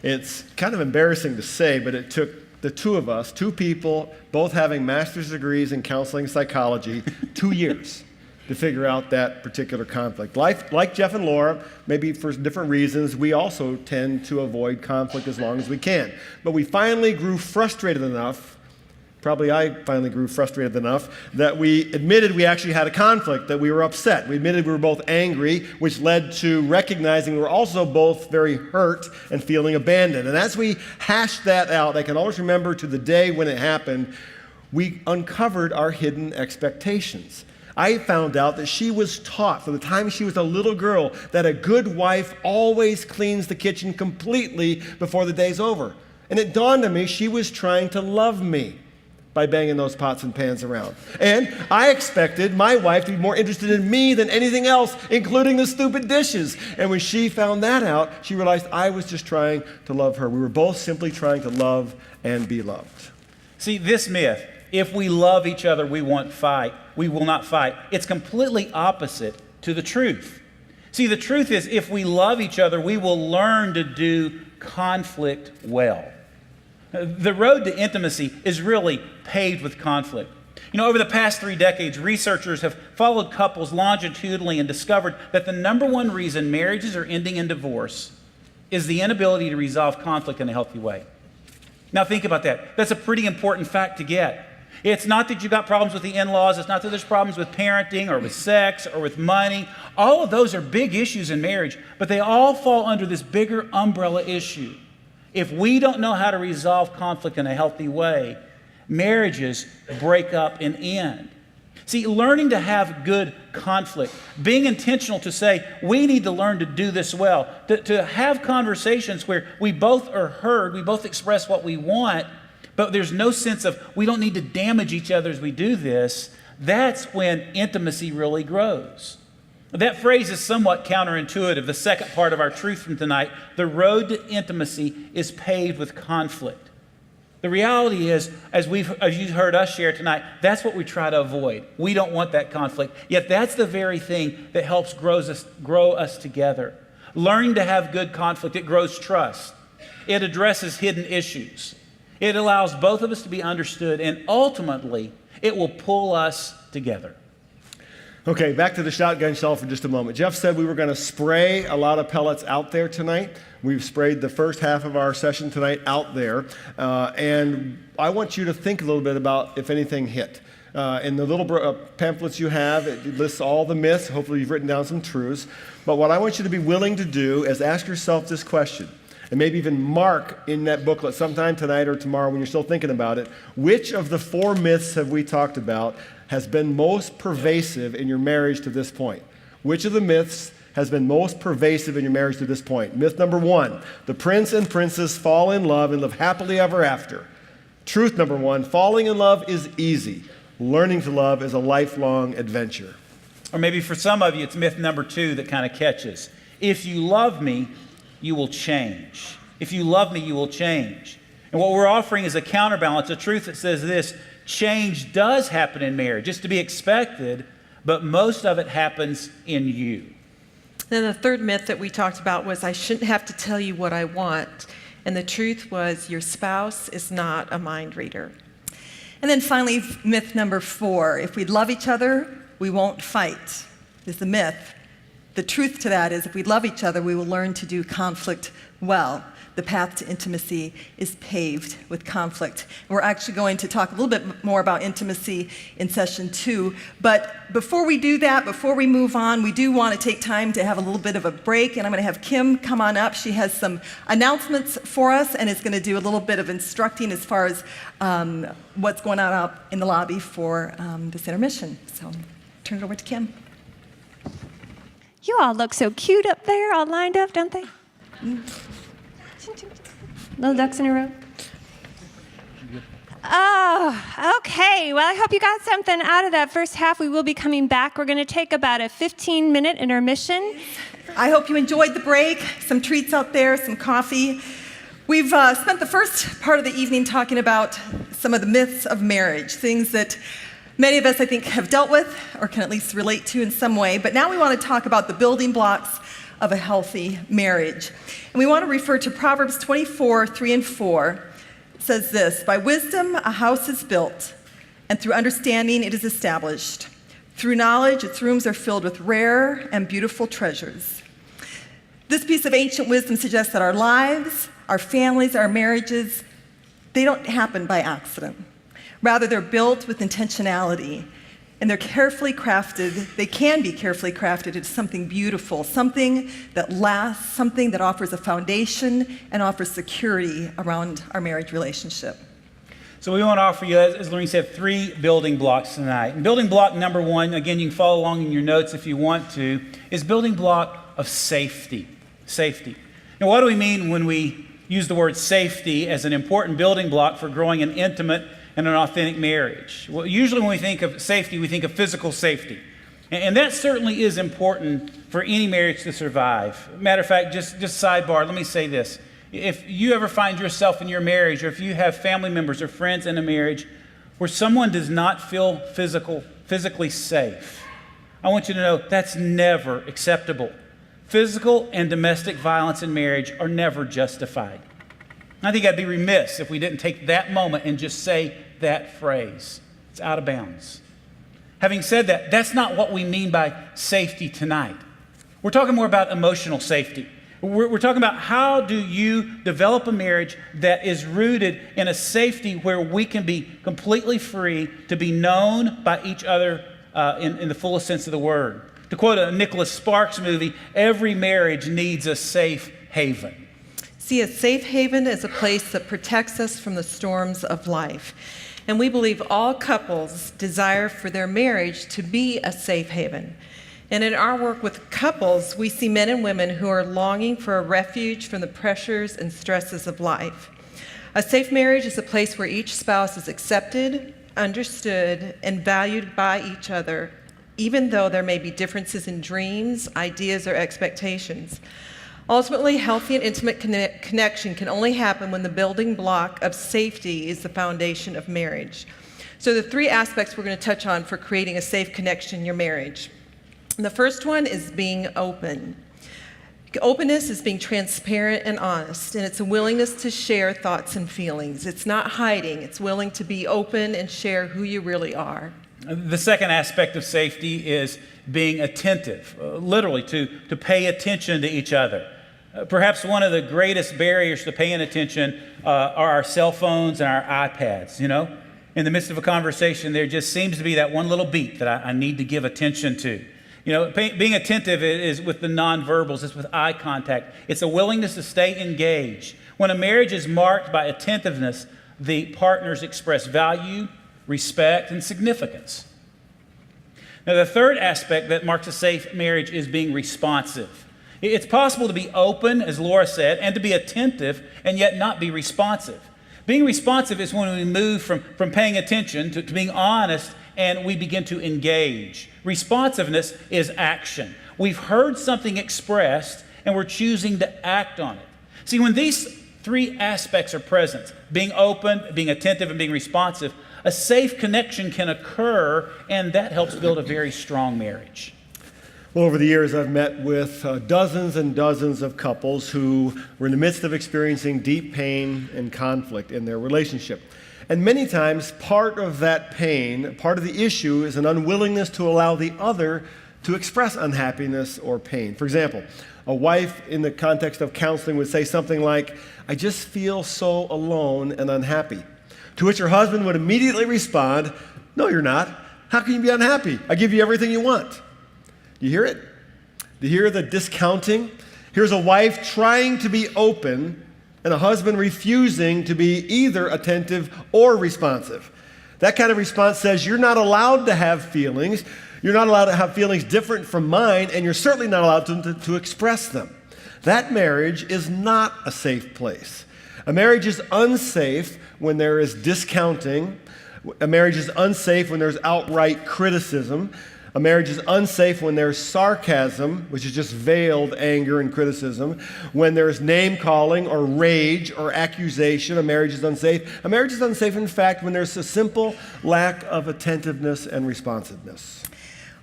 It's kind of embarrassing to say, but it took the 2 of us, 2 people, both having master's degrees in counseling psychology, 2 years to figure out that particular conflict. Like Jeff and Lora, maybe for different reasons, we also tend to avoid conflict as long as we can. But we finally grew frustrated enough, probably I finally grew frustrated enough, that we admitted we actually had a conflict, that we were upset. We admitted we were both angry, which led to recognizing we were also both very hurt and feeling abandoned. And as we hashed that out, I can always remember to the day when it happened, we uncovered our hidden expectations. I found out that she was taught from the time she was a little girl that a good wife always cleans the kitchen completely before the day's over. And it dawned on me she was trying to love me by banging those pots and pans around. And I expected my wife to be more interested in me than anything else, including the stupid dishes. And when she found that out, she realized I was just trying to love her. We were both simply trying to love and be loved. See, this myth, if we love each other, we will not fight. It's completely opposite to the truth. See, the truth is, if we love each other, we will learn to do conflict well. The road to intimacy is really paved with conflict. You know, over the past 3 decades, researchers have followed couples longitudinally and discovered that the number one reason marriages are ending in divorce is the inability to resolve conflict in a healthy way. Now think about that. That's a pretty important fact to get. It's not that you've got problems with the in-laws. It's not that there's problems with parenting or with sex or with money. All of those are big issues in marriage, but they all fall under this bigger umbrella issue. If we don't know how to resolve conflict in a healthy way, marriages break up and end. See, learning to have good conflict, being intentional to say, we need to learn to do this well, to have conversations where we both are heard, we both express what we want, but there's no sense of we don't need to damage each other as we do this. That's when intimacy really grows. That phrase is somewhat counterintuitive. The second part of our truth from tonight, the road to intimacy is paved with conflict. The reality is, as you heard us share tonight, that's what we try to avoid. We don't want that conflict. Yet that's the very thing that helps grow us together. Learning to have good conflict, it grows trust. It addresses hidden issues. It allows both of us to be understood, and ultimately, it will pull us together. Okay, back to the shotgun shell for just a moment. Jeff said we were going to spray a lot of pellets out there tonight. We've sprayed the first half of our session tonight out there, and I want you to think a little bit about if anything hit. In the little pamphlets you have, it lists all the myths. Hopefully you've written down some truths. But what I want you to be willing to do is ask yourself this question, and maybe even mark in that booklet sometime tonight or tomorrow when you're still thinking about it, which of the 4 myths have we talked about has been most pervasive in your marriage to this point? Which of the myths has been most pervasive in your marriage to this point? Myth number 1, the prince and princess fall in love and live happily ever after. Truth number 1, falling in love is easy. Learning to love is a lifelong adventure. Or maybe for some of you, it's myth number 2 that kind of catches. If you love me, you will change. If you love me, you will change. And what we're offering is a counterbalance, a truth that says this: change does happen in marriage. It's to be expected, but most of it happens in you. Then the third myth that we talked about was I shouldn't have to tell you what I want. And the truth was your spouse is not a mind reader. And then finally, myth number 4, if we love each other, we won't fight, is the myth. The truth to that is if we love each other, we will learn to do conflict well. The path to intimacy is paved with conflict. And we're actually going to talk a little bit more about intimacy in session 2. But before we do that, before we move on, we do want to take time to have a little bit of a break. And I'm going to have Kim come on up. She has some announcements for us and is going to do a little bit of instructing as far as what's going on out in the lobby for this intermission. So turn it over to Kim. You all look so cute up there, all lined up, don't they? Little ducks in a row. Oh, okay. Well, I hope you got something out of that first half. We will be coming back. We're going to take about a 15-minute intermission. I hope you enjoyed the break. Some treats out there, some coffee. We've spent the first part of the evening talking about some of the myths of marriage, things that many of us, I think, have dealt with or can at least relate to in some way. But now we want to talk about the building blocks of a healthy marriage. And we want to refer to Proverbs 24, 3 and 4. It says this: by wisdom a house is built, and through understanding it is established. Through knowledge, its rooms are filled with rare and beautiful treasures. This piece of ancient wisdom suggests that our lives, our families, our marriages, they don't happen by accident. Rather, they're built with intentionality, and they're carefully crafted. They can be carefully crafted into something beautiful, something that lasts, something that offers a foundation and offers security around our marriage relationship. So we want to offer you, as Lorene said, 3 building blocks tonight. And building block number 1, again, you can follow along in your notes if you want to, is building block of safety. Safety. Now, what do we mean when we use the word safety as an important building block for growing an intimate and an authentic marriage? Well, usually when we think of safety, we think of physical safety. And that certainly is important for any marriage to survive. Matter of fact, just sidebar, let me say this. If you ever find yourself in your marriage, or if you have family members or friends in a marriage where someone does not feel physically safe, I want you to know that's never acceptable. Physical and domestic violence in marriage are never justified. I think I'd be remiss if we didn't take that moment and just say that phrase. It's out of bounds. Having said that, that's not what we mean by safety tonight. We're talking more about emotional safety. We're talking about how do you develop a marriage that is rooted in a safety where we can be completely free to be known by each other in the fullest sense of the word. To quote a Nicholas Sparks movie, every marriage needs a safe haven. See, a safe haven is a place that protects us from the storms of life. And we believe all couples desire for their marriage to be a safe haven. And in our work with couples, we see men and women who are longing for a refuge from the pressures and stresses of life. A safe marriage is a place where each spouse is accepted, understood, and valued by each other, even though there may be differences in dreams, ideas, or expectations. Ultimately, healthy and intimate connection can only happen when the building block of safety is the foundation of marriage. So the 3 aspects we're going to touch on for creating a safe connection in your marriage. The first one is being open. Openness is being transparent and honest, and it's a willingness to share thoughts and feelings. It's not hiding. It's willing to be open and share who you really are. The second aspect of safety is being attentive, literally to pay attention to each other. Perhaps one of the greatest barriers to paying attention are our cell phones and our iPads, you know? In the midst of a conversation, there just seems to be that one little beat that I need to give attention to. You know, being attentive is with the nonverbals, it's with eye contact. It's a willingness to stay engaged. When a marriage is marked by attentiveness, the partners express value, respect, and significance. Now, the third aspect that marks a safe marriage is being responsive. It's possible to be open, as Lora said, and to be attentive and yet not be responsive. Being responsive is when we move from paying attention to being honest and we begin to engage. Responsiveness is action. We've heard something expressed and we're choosing to act on it. See, when these 3 aspects are present, being open, being attentive, and being responsive, a safe connection can occur, and that helps build a very strong marriage. Well, over the years, I've met with dozens and dozens of couples who were in the midst of experiencing deep pain and conflict in their relationship. And many times, part of that pain, part of the issue, is an unwillingness to allow the other to express unhappiness or pain. For example, a wife in the context of counseling would say something like, "I just feel so alone and unhappy." To which her husband would immediately respond, "No, you're not. How can you be unhappy? I give you everything you want." Do you hear it? Do you hear the discounting? Here's a wife trying to be open and a husband refusing to be either attentive or responsive. That kind of response says, you're not allowed to have feelings. You're not allowed to have feelings different from mine, and you're certainly not allowed to express them. That marriage is not a safe place. A marriage is unsafe when there is discounting. A marriage is unsafe when there's outright criticism. A marriage is unsafe when there's sarcasm, which is just veiled anger and criticism. When there's name-calling or rage or accusation, a marriage is unsafe. A marriage is unsafe, in fact, when there's a simple lack of attentiveness and responsiveness.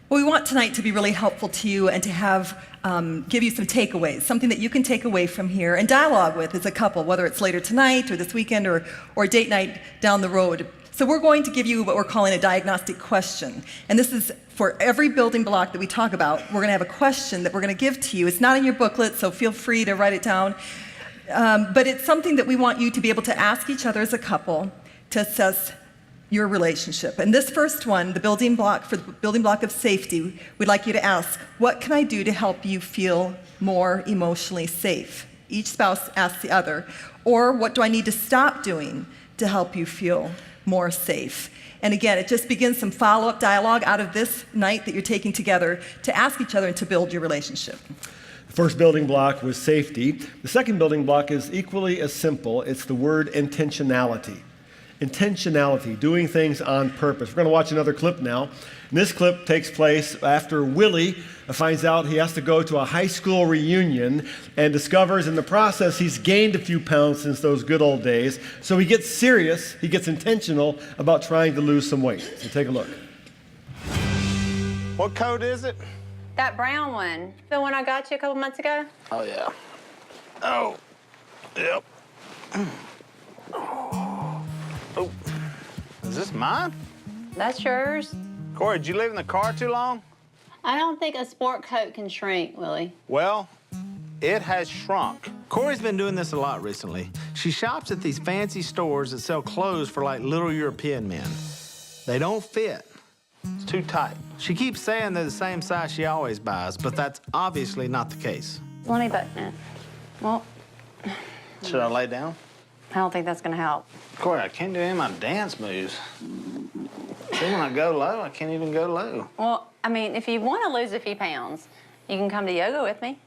Well, we want tonight to be really helpful to you and to have give you some takeaways, something that you can take away from here and dialogue with as a couple, whether it's later tonight or this weekend or date night down the road. So we're going to give you what we're calling a diagnostic question. And this is for every building block that we talk about. We're going to have a question that we're going to give to you. It's not in your booklet, so feel free to write it down. But it's something that we want you to be able to ask each other as a couple to assess your relationship. And this first one, the building block of safety, we'd like you to ask, what can I do to help you feel more emotionally safe? Each spouse asks the other. Or what do I need to stop doing to help you feel more safe? And again, it just begins some follow-up dialogue out of this night that you're taking together to ask each other and to build your relationship. The first building block was safety. The second building block is equally as simple. It's the word intentionality. Intentionality, doing things on purpose. We're going to watch another clip now. And this clip takes place after Willie finds out he has to go to a high school reunion and discovers in the process he's gained a few pounds since those good old days. So he gets serious, he gets intentional about trying to lose some weight. So take a look. What coat is it? That brown one. The one I got you a couple months ago? Oh, yeah. Oh, yep. Oh, is this mine? That's yours. Corey, did you leave in the car too long? I don't think a sport coat can shrink, Willie. Well, it has shrunk. Corey's been doing this a lot recently. She shops at these fancy stores that sell clothes for like little European men. They don't fit. It's too tight. She keeps saying they're the same size she always buys, but that's obviously not the case. Let me button it. Well, Should I lay down? I don't think that's gonna help. Corey, I can't do any of my dance moves. See, when I go low, I can't even go low. Well, I mean, if you want to lose a few pounds, you can come to yoga with me.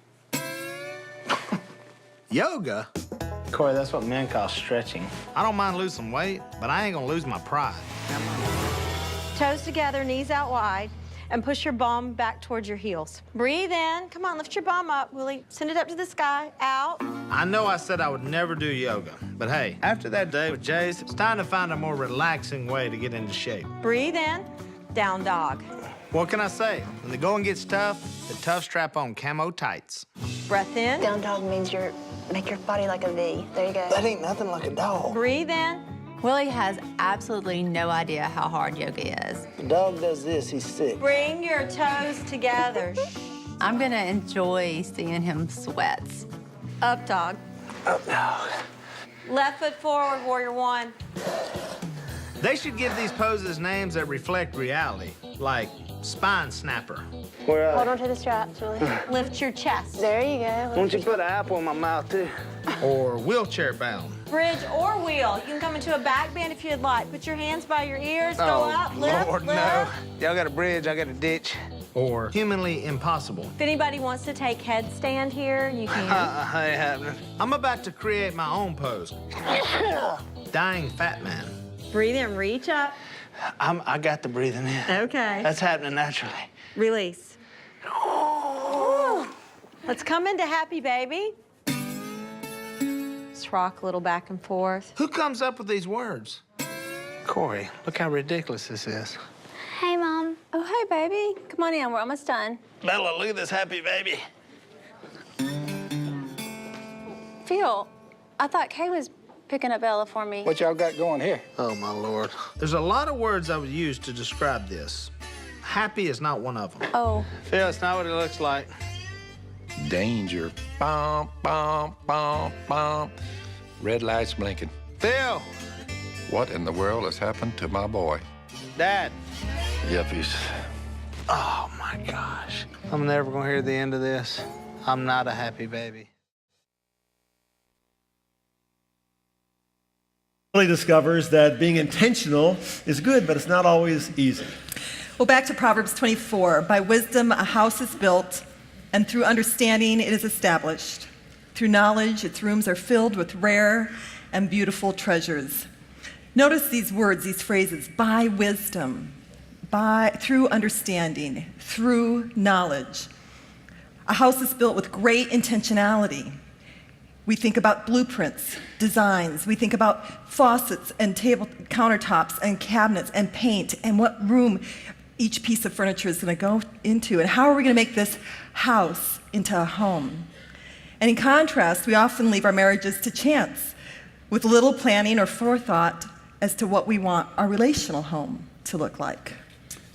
Yoga? Corey, that's what men call stretching. I don't mind losing some weight, but I ain't gonna lose my pride. Toes together, knees out wide, and push your bum back towards your heels. Breathe in. Come on, lift your bum up, Willie. Send it up to the sky. Out. I know I said I would never do yoga, but hey, after that day with Jace, it's time to find a more relaxing way to get into shape. Breathe in. Down dog. What can I say? When the going gets tough, the tough strap on camo tights. Breath in. Down dog means make your body like a V. There you go. That ain't nothing like a dog. Breathe in. Willie has absolutely no idea how hard yoga is. The dog does this, he's sick. Bring your toes together. I'm gonna enjoy seeing him sweat. Up dog. Up dog. Left foot forward, warrior one. They should give these poses names that reflect reality, like spine snapper. Hold on to the straps, Willie. Lift your chest. There you go. Why don't you put an apple in my mouth, too? Or wheelchair bound. Bridge or wheel. You can come into a back bend if you'd like. Put your hands by your ears. Go up, lift, Lord, lift. no. Y'all got a bridge, I got a ditch. Or humanly impossible. If anybody wants to take headstand here, you can. Ain't happening. I'm about to create my own pose. Dying fat man. Breathe in, reach up. I got the breathing in. Okay. That's happening naturally. Release. Let's come into happy baby. Let's rock a little back and forth. Who comes up with these words? Corey, look how ridiculous this is. Hey, Mom. Oh, hey, baby. Come on in. We're almost done. Bella, look at this happy baby. Phil, I thought Kay was picking up Bella for me. What y'all got going here? Oh, my Lord. There's a lot of words I would use to describe this. Happy is not one of them. Oh. Phil, it's not what it looks like. Danger. Bum, bum, bum, bum. Red lights blinking. Phil! What in the world has happened to my boy? Dad. Yuppies. Oh, my gosh. I'm never gonna hear the end of this. I'm not a happy baby. Willie discovers that being intentional is good, but it's not always easy. Well, back to Proverbs 24. By wisdom, a house is built, and through understanding, it is established. Through knowledge, its rooms are filled with rare and beautiful treasures. Notice these words, these phrases, by wisdom, through understanding, through knowledge. A house is built with great intentionality. We think about blueprints, designs. We think about faucets and table countertops and cabinets and paint and what room each piece of furniture is going to go into and how are we going to make this house into a home. And in contrast, we often leave our marriages to chance with little planning or forethought as to what we want our relational home to look like?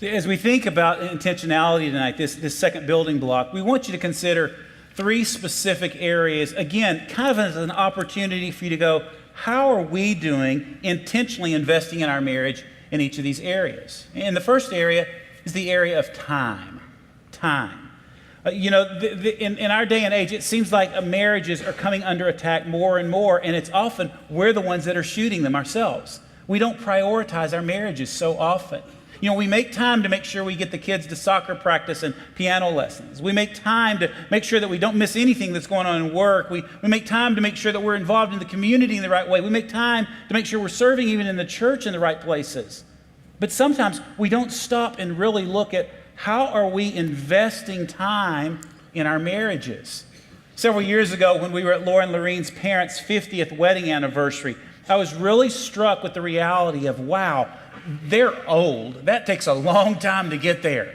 As we think about intentionality tonight, this second building block, we want you to consider 3 specific areas, again, kind of as an opportunity for you to go, how are we doing intentionally investing in our marriage in each of these areas? And the first area is the area of time. Time. In our day and age, it seems like marriages are coming under attack more and more, and it's often we're the ones that are shooting them ourselves. We don't prioritize our marriages so often. We make time to make sure we get the kids to soccer practice and piano lessons. We make time to make sure that we don't miss anything that's going on in work. We make time to make sure that we're involved in the community in the right way. We make time to make sure we're serving even in the church in the right places. But sometimes we don't stop and really look at how are we investing time in our marriages. Several years ago when we were at Lora and Lorene's parents' 50th wedding anniversary, I was really struck with the reality of, wow, they're old. That takes a long time to get there.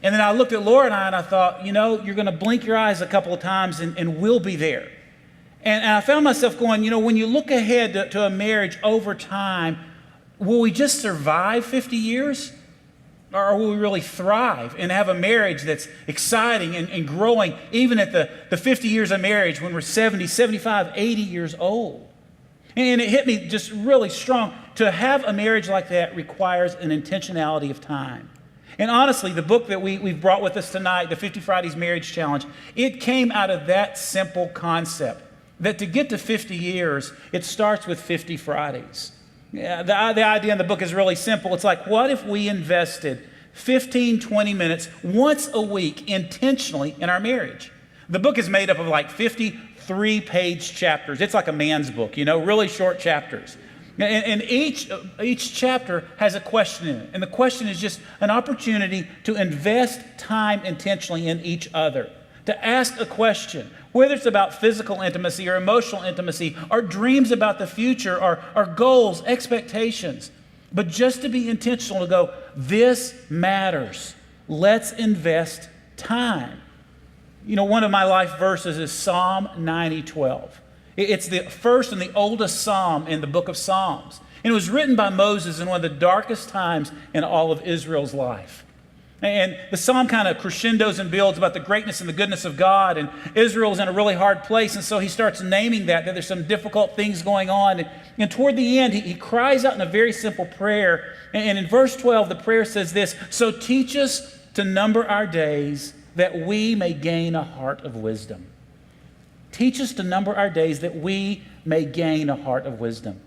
And then I looked at Lora and I thought, you're going to blink your eyes a couple of times and we'll be there. And I found myself going, when you look ahead to a marriage over time, will we just survive 50 years? Or will we really thrive and have a marriage that's exciting and growing even at the 50 years of marriage when we're 70, 75, 80 years old? And it hit me just really strong. To have a marriage like that requires an intentionality of time. And honestly, the book that we've brought with us tonight, the 50 Fridays Marriage Challenge, it came out of that simple concept, that to get to 50 years, it starts with 50 Fridays. Yeah, the idea in the book is really simple. It's like, what if we invested 15, 20 minutes once a week intentionally in our marriage? The book is made up of like 53-page chapters. It's like a man's book, really short chapters. And each chapter has a question in it. And the question is just an opportunity to invest time intentionally in each other, to ask a question, whether it's about physical intimacy or emotional intimacy, or dreams about the future, or goals, expectations. But just to be intentional, to go, this matters. Let's invest time. One of my life verses is Psalm 90:12. It's the first and the oldest psalm in the book of Psalms. And it was written by Moses in one of the darkest times in all of Israel's life. And the psalm kind of crescendos and builds about the greatness and the goodness of God. And Israel's in a really hard place. And so he starts naming that there's some difficult things going on. And toward the end, he cries out in a very simple prayer. And in verse 12, the prayer says this: "So teach us to number our days that we may gain a heart of wisdom." Teach us to number our days that we may gain a heart of wisdom.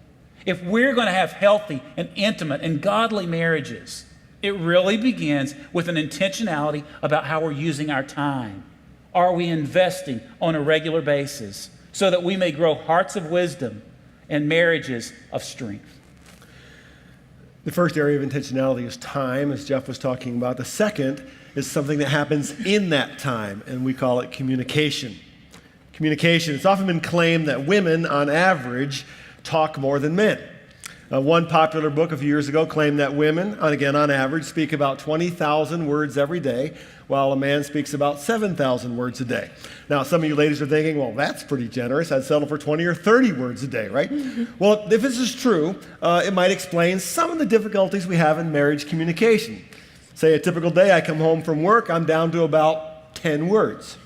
If we're going to have healthy and intimate and godly marriages, it really begins with an intentionality about how we're using our time. Are we investing on a regular basis so that we may grow hearts of wisdom and marriages of strength? The first area of intentionality is time, as Jeff was talking about. The second is something that happens in that time, and we call it communication. Communication. It's often been claimed that women, on average, talk more than men. One popular book a few years ago claimed that women, again on average, speak about 20,000 words every day, while a man speaks about 7,000 words a day. Now, some of you ladies are thinking, well, that's pretty generous. I'd settle for 20 or 30 words a day, right? Well, if this is true, it might explain some of the difficulties we have in marriage communication. Say a typical day, I come home from work, I'm down to about 10 words.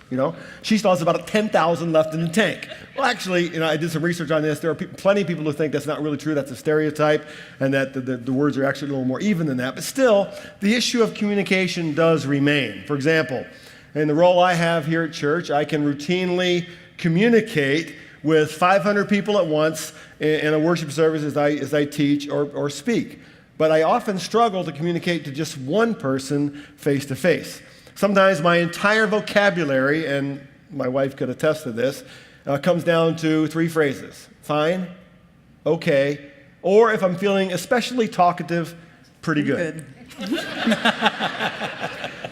She still has about 10,000 left in the tank. Well, actually, I did some research on this. There are plenty of people who think that's not really true. That's a stereotype, and that the words are actually a little more even than that. But still, the issue of communication does remain. For example, in the role I have here at church, I can routinely communicate with 500 people at once in a worship service as I teach or speak. But I often struggle to communicate to just one person face to face. Sometimes my entire vocabulary, and my wife could attest to this, comes down to 3 phrases: fine, okay, or if I'm feeling especially talkative, pretty good.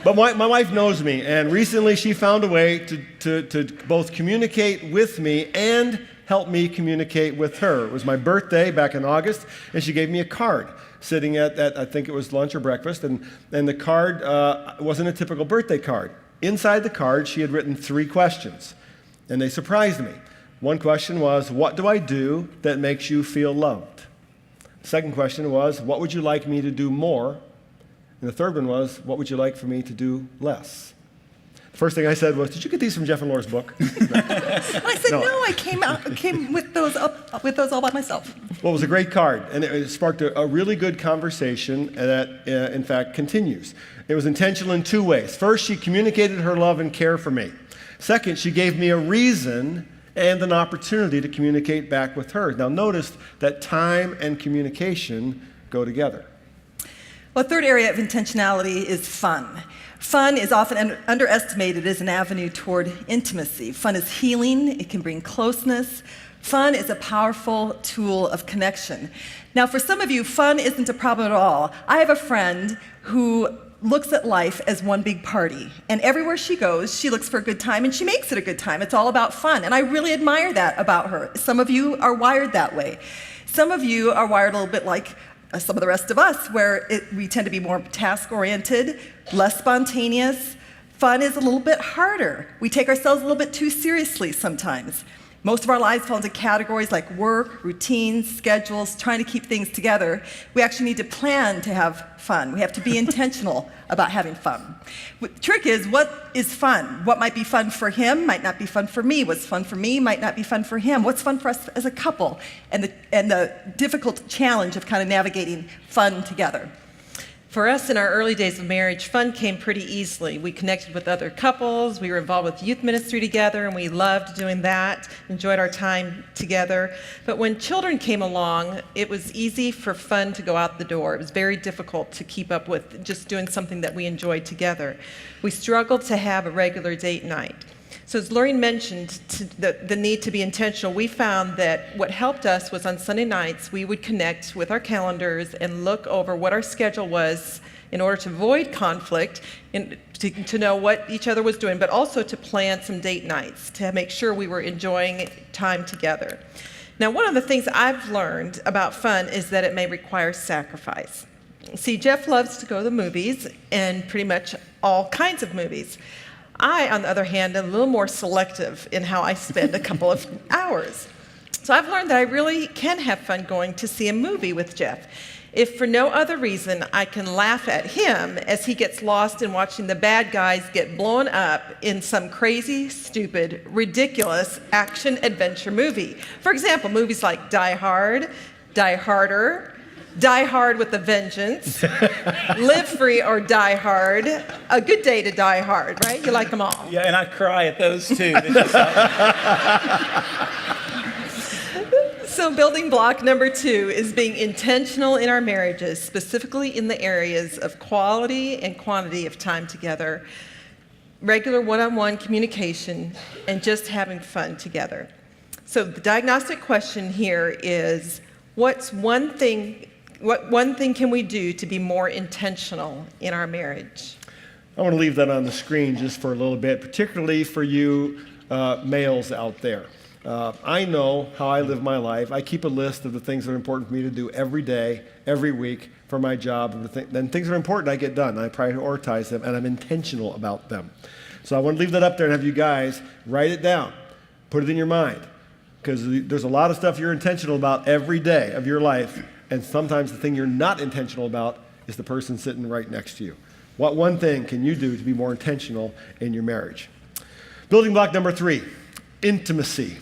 But my wife knows me, and recently she found a way to both communicate with me and help me communicate with her. It was my birthday back in August, and she gave me a card sitting at I think it was lunch or breakfast, and the card wasn't a typical birthday card. Inside the card, she had written 3 questions, and they surprised me. One question was, what do I do that makes you feel loved? The second question was, what would you like me to do more? And the third one was, what would you like for me to do less? The first thing I said was, did you get these from Jeff and Laura's book? I said, no, I came with those all by myself. Well, it was a great card, and it sparked a really good conversation that, in fact, continues. It was intentional in two ways. First, she communicated her love and care for me. Second, she gave me a reason and an opportunity to communicate back with her. Now, notice that time and communication go together. Well, a third area of intentionality is fun. Fun is often underestimated as an avenue toward intimacy. Fun is healing. It can bring closeness. Fun is a powerful tool of connection. Now, for some of you, fun isn't a problem at all. I have a friend who looks at life as one big party. And everywhere she goes, she looks for a good time, and she makes it a good time. It's all about fun. And I really admire that about her. Some of you are wired that way. Some of you are wired a little bit like some of the rest of us, where we tend to be more task-oriented, less spontaneous. Fun is a little bit harder. We take ourselves a little bit too seriously sometimes. Most of our lives fall into categories like work, routines, schedules, trying to keep things together. We actually need to plan to have fun. We have to be intentional about having fun. The trick is, what is fun? What might be fun for him might not be fun for me. What's fun for me might not be fun for him. What's fun for us as a couple? And the difficult challenge of kind of navigating fun together. For us in our early days of marriage, fun came pretty easily. We connected with other couples, we were involved with youth ministry together, and we loved doing that, enjoyed our time together. But when children came along, it was easy for fun to go out the door. It was very difficult to keep up with just doing something that we enjoyed together. We struggled to have a regular date night. So as Lorene mentioned, the need to be intentional, we found that what helped us was on Sunday nights, we would connect with our calendars and look over what our schedule was in order to avoid conflict, and to know what each other was doing, but also to plan some date nights to make sure we were enjoying time together. Now, one of the things I've learned about fun is that it may require sacrifice. See, Jeff loves to go to the movies, and pretty much all kinds of movies. I, on the other hand, am a little more selective in how I spend a couple of hours. So I've learned that I really can have fun going to see a movie with Jeff. If for no other reason, I can laugh at him as he gets lost in watching the bad guys get blown up in some crazy, stupid, ridiculous action-adventure movie. For example, movies like Die Hard, Die Harder, Die Hard with a Vengeance, Live Free or Die Hard, A Good Day to Die Hard, right? You like them all. Yeah, and I cry at those too. So building block number 2 is being intentional in our marriages, specifically in the areas of quality and quantity of time together, regular one-on-one communication, and just having fun together. So the diagnostic question here is, what one thing can we do to be more intentional in our marriage? I want to leave that on the screen just for a little bit, particularly for you males out there. I know how I live my life. I keep a list of the things that are important for me to do every day, every week for my job. And things that are important I get done. I prioritize them, and I'm intentional about them. So I want to leave that up there and have you guys write it down. Put it in your mind. Because there's a lot of stuff you're intentional about every day of your life. And sometimes the thing you're not intentional about is the person sitting right next to you. What one thing can you do to be more intentional in your marriage? Building block number 3, intimacy.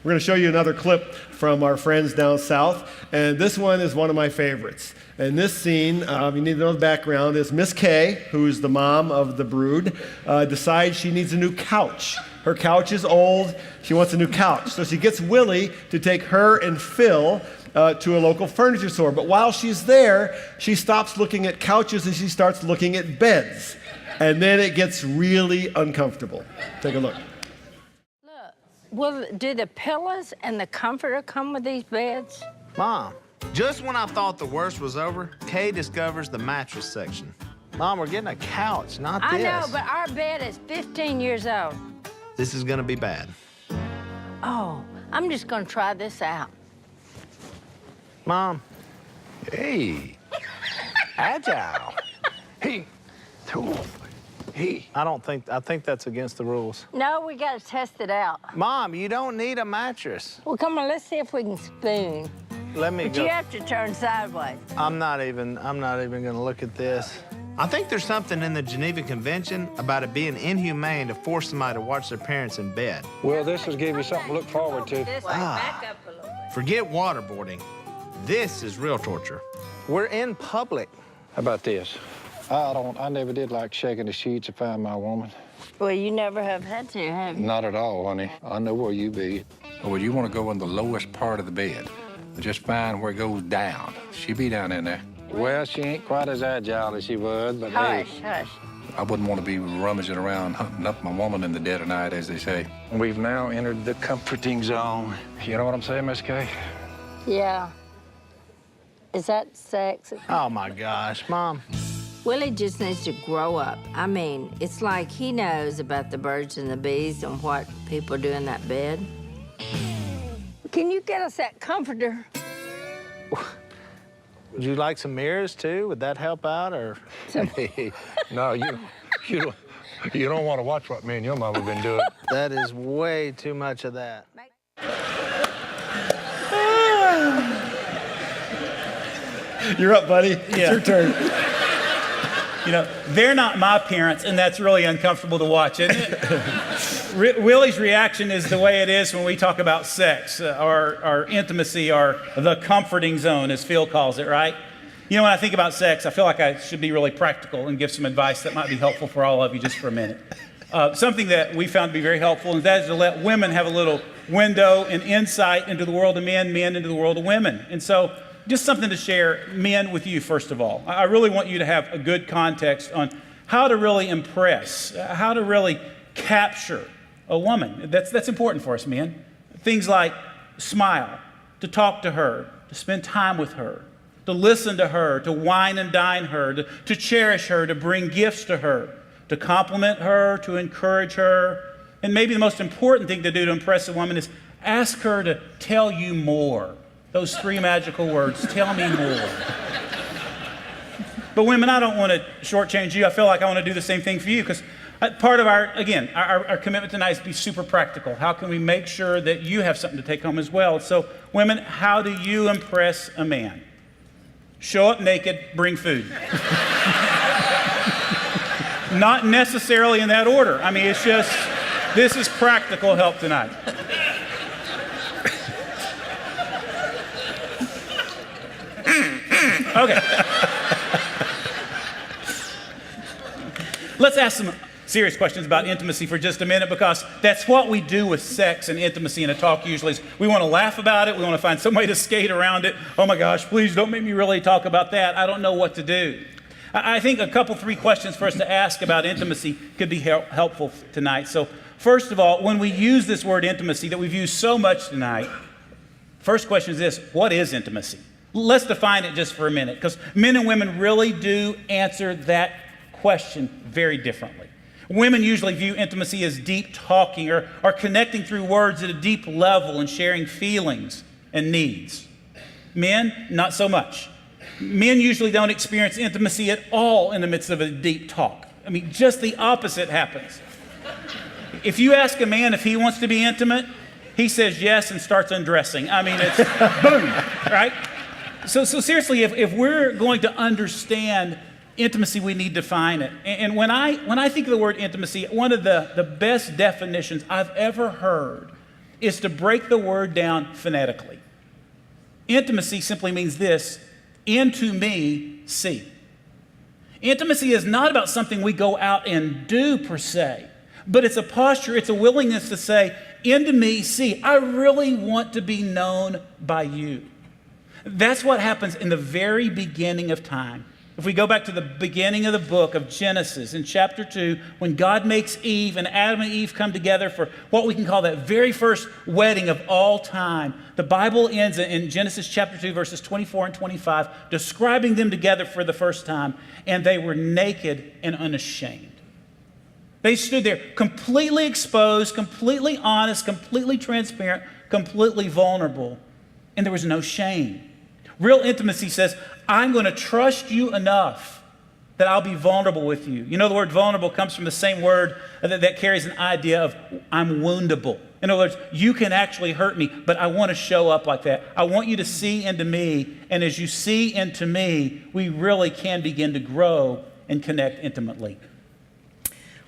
We're going to show you another clip from our friends down south, and this one is one of my favorites. In this scene, you need to know the background, is Miss Kay, who's the mom of the brood, decides she needs a new couch. Her couch is old, she wants a new couch. So she gets Willie to take her and Phil to a local furniture store. But while she's there, she stops looking at couches and she starts looking at beds. And then it gets really uncomfortable. Take a look. Well, do the pillows and the comforter come with these beds? Mom, just when I thought the worst was over, Kay discovers the mattress section. Mom, we're getting a couch, not this. I know, but our bed is 15 years old. This is gonna be bad. Oh, I'm just gonna try this out. Mom. Hey. Agile. Hey. Hey. I think that's against the rules. No, we gotta test it out. Mom, you don't need a mattress. Well, come on, let's see if we can spoon. let me But go. you have to turn sideways. I'm not even gonna look at this. I think there's something in the Geneva Convention about it being inhumane to force somebody to watch their parents in bed. Well, this will give you something to look forward to. This way, back up a little bit. Forget waterboarding. This is real torture. We're in public. How about this? I never did like shaking the sheets if I'm my woman. Well, you never have had to, have you? Not at all, honey. I know where you be. Well, you want to go in the lowest part of the bed. Just find where it goes down. She be down in there. Well, she ain't quite as agile as she was, but Hush, hey, hush. I wouldn't want to be rummaging around hunting up my woman in the dead of night, as they say. We've now entered the comforting zone. You know what I'm saying, Miss Kay? Yeah. Is that sex? Oh my gosh, Mom. Willie just needs to grow up. I mean, it's like he knows about the birds and the bees and what people do in that bed. Can you get us that comforter? Would you like some mirrors too? Would that help out, or? Hey, no, you don't want to watch what me and your mama been doing. That is way too much of that. You're up, buddy. It's your turn. You know, they're not my parents, and that's really uncomfortable to watch, isn't it? Willie's reaction is the way it is when we talk about sex, our intimacy, or the comforting zone, as Phil calls it, right? You know, when I think about sex, I feel like I should be really practical and give some advice that might be helpful for all of you just for a minute. Something that we found to be very helpful, and that is to let women have a little window and insight into the world of men, men into the world of women. And so, just something to share, men, with you, first of all. I really want you to have a good context on how to really impress, how to really capture a woman. That's important for us, men. Things like smile, to talk to her, to spend time with her, to listen to her, to wine and dine her, to cherish her, to bring gifts to her, to compliment her, to encourage her. And maybe the most important thing to do to impress a woman is ask her to tell you more. Those three magical words, tell me more. But women, I don't want to shortchange you. I feel like I want to do the same thing for you, because part of our commitment tonight is to be super practical. How can we make sure that you have something to take home as well? So women, how do you impress a man? Show up naked, bring food. Not necessarily in that order. I mean, it's just, this is practical help tonight. Okay. Let's ask some serious questions about intimacy for just a minute, because that's what we do with sex and intimacy in a talk usually. Is we want to laugh about it. We want to find some way to skate around it. Oh my gosh, please don't make me really talk about that. I don't know what to do. I think three questions for us to ask about intimacy could be helpful tonight. So first of all, when we use this word intimacy that we've used so much tonight, first question is this: what is intimacy? Let's define it just for a minute, because men and women really do answer that question very differently. Women usually view intimacy as deep talking or connecting through words at a deep level and sharing feelings and needs. Men, not so much. Men usually don't experience intimacy at all in the midst of a deep talk. I mean, just the opposite happens. If you ask a man if he wants to be intimate, he says yes and starts undressing. I mean, it's boom, right? So seriously, if we're going to understand intimacy, we need to define it. And when I think of the word intimacy, one of the best definitions I've ever heard is to break the word down phonetically. Intimacy simply means this: into me, see. Intimacy is not about something we go out and do per se, but it's a posture, it's a willingness to say, into me, see. I really want to be known by you. That's what happens in the very beginning of time. If we go back to the beginning of the book of Genesis in chapter 2, when God makes Eve and Adam and Eve come together for what we can call that very first wedding of all time, the Bible ends in Genesis chapter 2, verses 24 and 25, describing them together for the first time, and they were naked and unashamed. They stood there completely exposed, completely honest, completely transparent, completely vulnerable, and there was no shame. Real intimacy says, I'm going to trust you enough that I'll be vulnerable with you. You know, the word vulnerable comes from the same word that carries an idea of I'm woundable. In other words, you can actually hurt me, but I want to show up like that. I want you to see into me, and as you see into me, we really can begin to grow and connect intimately.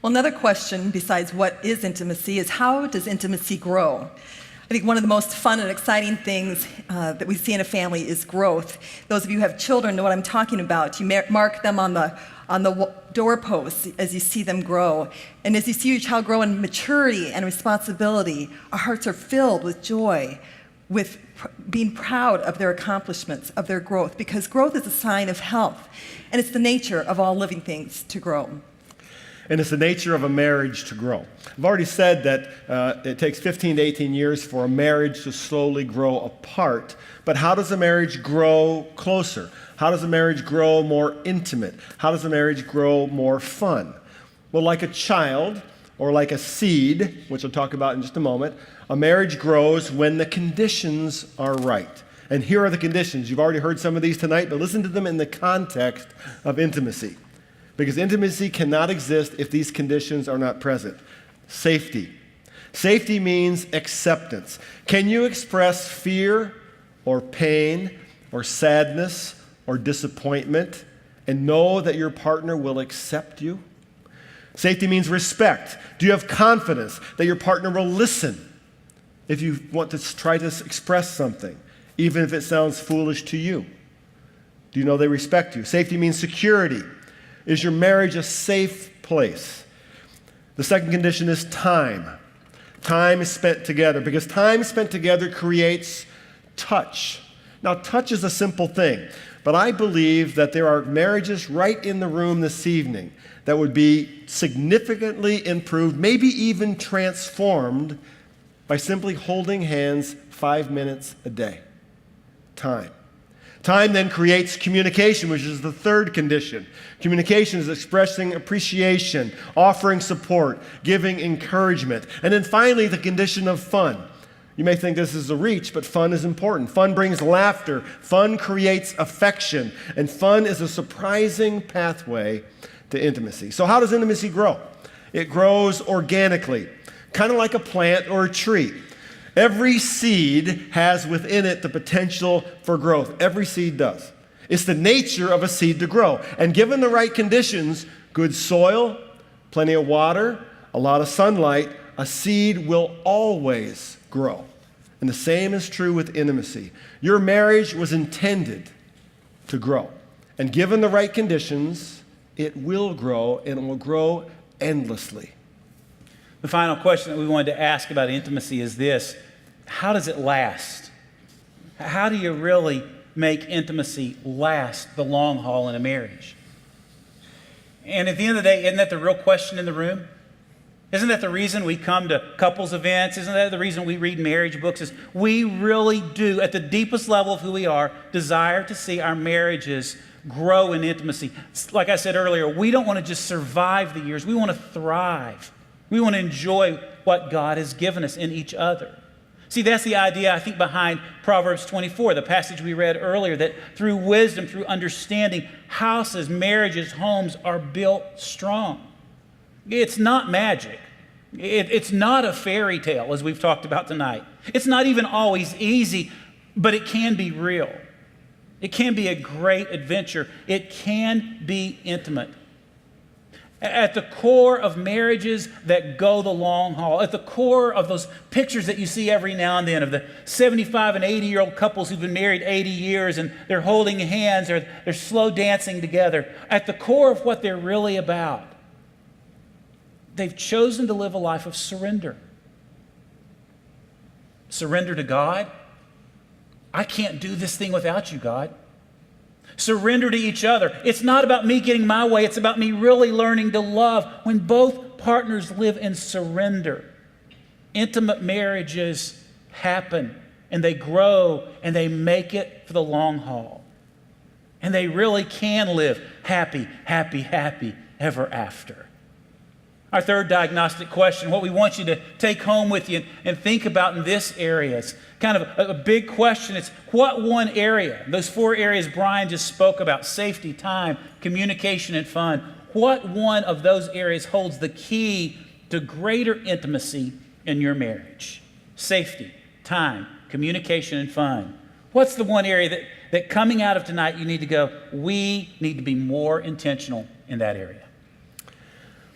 Well, another question besides what is intimacy is how does intimacy grow? I think one of the most fun and exciting things that we see in a family is growth. Those of you who have children know what I'm talking about. You mark them on the doorposts as you see them grow. And as you see your child grow in maturity and responsibility, our hearts are filled with joy, with being proud of their accomplishments, of their growth, because growth is a sign of health, and it's the nature of all living things to grow. And it's the nature of a marriage to grow. I've already said that it takes 15 to 18 years for a marriage to slowly grow apart. But how does a marriage grow closer? How does a marriage grow more intimate? How does a marriage grow more fun? Well, like a child or like a seed, which I'll talk about in just a moment, a marriage grows when the conditions are right. And here are the conditions. You've already heard some of these tonight, but listen to them in the context of intimacy. Because intimacy cannot exist if these conditions are not present. Safety. Safety means acceptance. Can you express fear or pain or sadness or disappointment and know that your partner will accept you? Safety means respect. Do you have confidence that your partner will listen if you want to try to express something, even if it sounds foolish to you? Do you know they respect you? Safety means security. Is your marriage a safe place? The second condition is time. Time is spent together, because time spent together creates touch. Now, touch is a simple thing, but I believe that there are marriages right in the room this evening that would be significantly improved, maybe even transformed, by simply holding hands 5 minutes a day. Time. Time then creates communication, which is the third condition. Communication is expressing appreciation, offering support, giving encouragement. And then finally, the condition of fun. You may think this is a reach, but fun is important. Fun brings laughter. Fun creates affection. And fun is a surprising pathway to intimacy. So how does intimacy grow? It grows organically, kind of like a plant or a tree. Every seed has within it the potential for growth. Every seed does. It's the nature of a seed to grow. And given the right conditions, good soil, plenty of water, a lot of sunlight, a seed will always grow. And the same is true with intimacy. Your marriage was intended to grow. And given the right conditions, it will grow, and it will grow endlessly. The final question that we wanted to ask about intimacy is this: how does it last? How do you really make intimacy last the long haul in a marriage? And at the end of the day, isn't that the real question in the room? Isn't that the reason we come to couples events? Isn't that the reason we read marriage books? Is we really do, at the deepest level of who we are, desire to see our marriages grow in intimacy. Like I said earlier, we don't want to just survive the years. We want to thrive. We want to enjoy what God has given us in each other. See, that's the idea, I think, behind Proverbs 24, the passage we read earlier, that through wisdom, through understanding, houses, marriages, homes are built strong. It's not magic. It's not a fairy tale, as we've talked about tonight. It's not even always easy, but it can be real. It can be a great adventure. It can be intimate. At the core of marriages that go the long haul, at the core of those pictures that you see every now and then of the 75 and 80-year-old couples who've been married 80 years and they're holding hands or they're slow dancing together, at the core of what they're really about, they've chosen to live a life of surrender. Surrender to God. I can't do this thing without you, God. Surrender to each other. It's not about me getting my way. It's about me really learning to love. When both partners live in surrender, intimate marriages happen and they grow and they make it for the long haul. And they really can live happy, happy, happy ever after. Our third diagnostic question, what we want you to take home with you and think about in this area, it's kind of a big question. It's what one area, those 4 areas Brian just spoke about, safety, time, communication, and fun, what one of those areas holds the key to greater intimacy in your marriage? Safety, time, communication, and fun. What's the one area that coming out of tonight you need to go, we need to be more intentional in that area?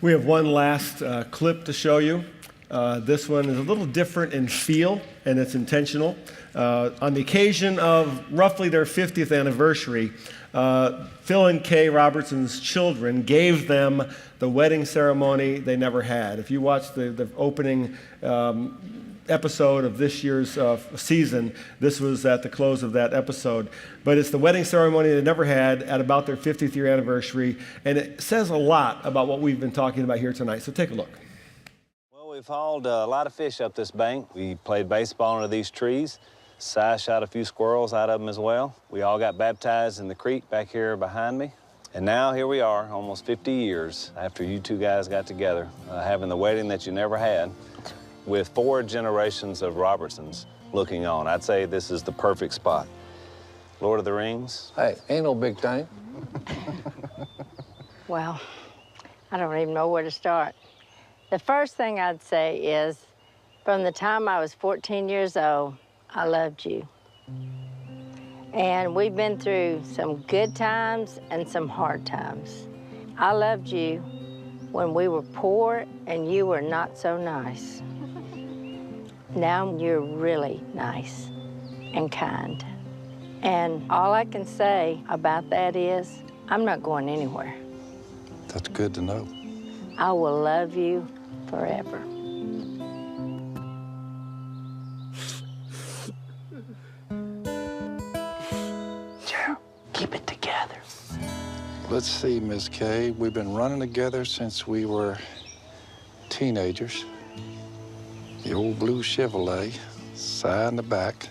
We have one last clip to show you. This one is a little different in feel, and it's intentional. On the occasion of roughly their 50th anniversary, Phil and Kay Robertson's children gave them the wedding ceremony they never had. If you watch the opening episode of this year's season, this was at the close of that episode. But it's the wedding ceremony they never had at about their 50th year anniversary, and it says a lot about what we've been talking about here tonight. So take a look. Well, we've hauled a lot of fish up this bank. We played baseball under these trees. Si shot a few squirrels out of them as well. We all got baptized in the creek back here behind me. And now here we are, almost 50 years after you two guys got together, having the wedding that you never had, with 4 generations of Robertsons looking on. I'd say this is the perfect spot. Lord of the Rings. Hey, ain't no big thing. Well, I don't even know where to start. The first thing I'd say is, from the time I was 14 years old, I loved you. And we've been through some good times and some hard times. I loved you when we were poor and you were not so nice. Now you're really nice and kind. And all I can say about that is, I'm not going anywhere. That's good to know. I will love you forever. Gerald, keep it together. Let's see, Miss Kay. We've been running together since we were teenagers. The old blue Chevrolet, side in the back.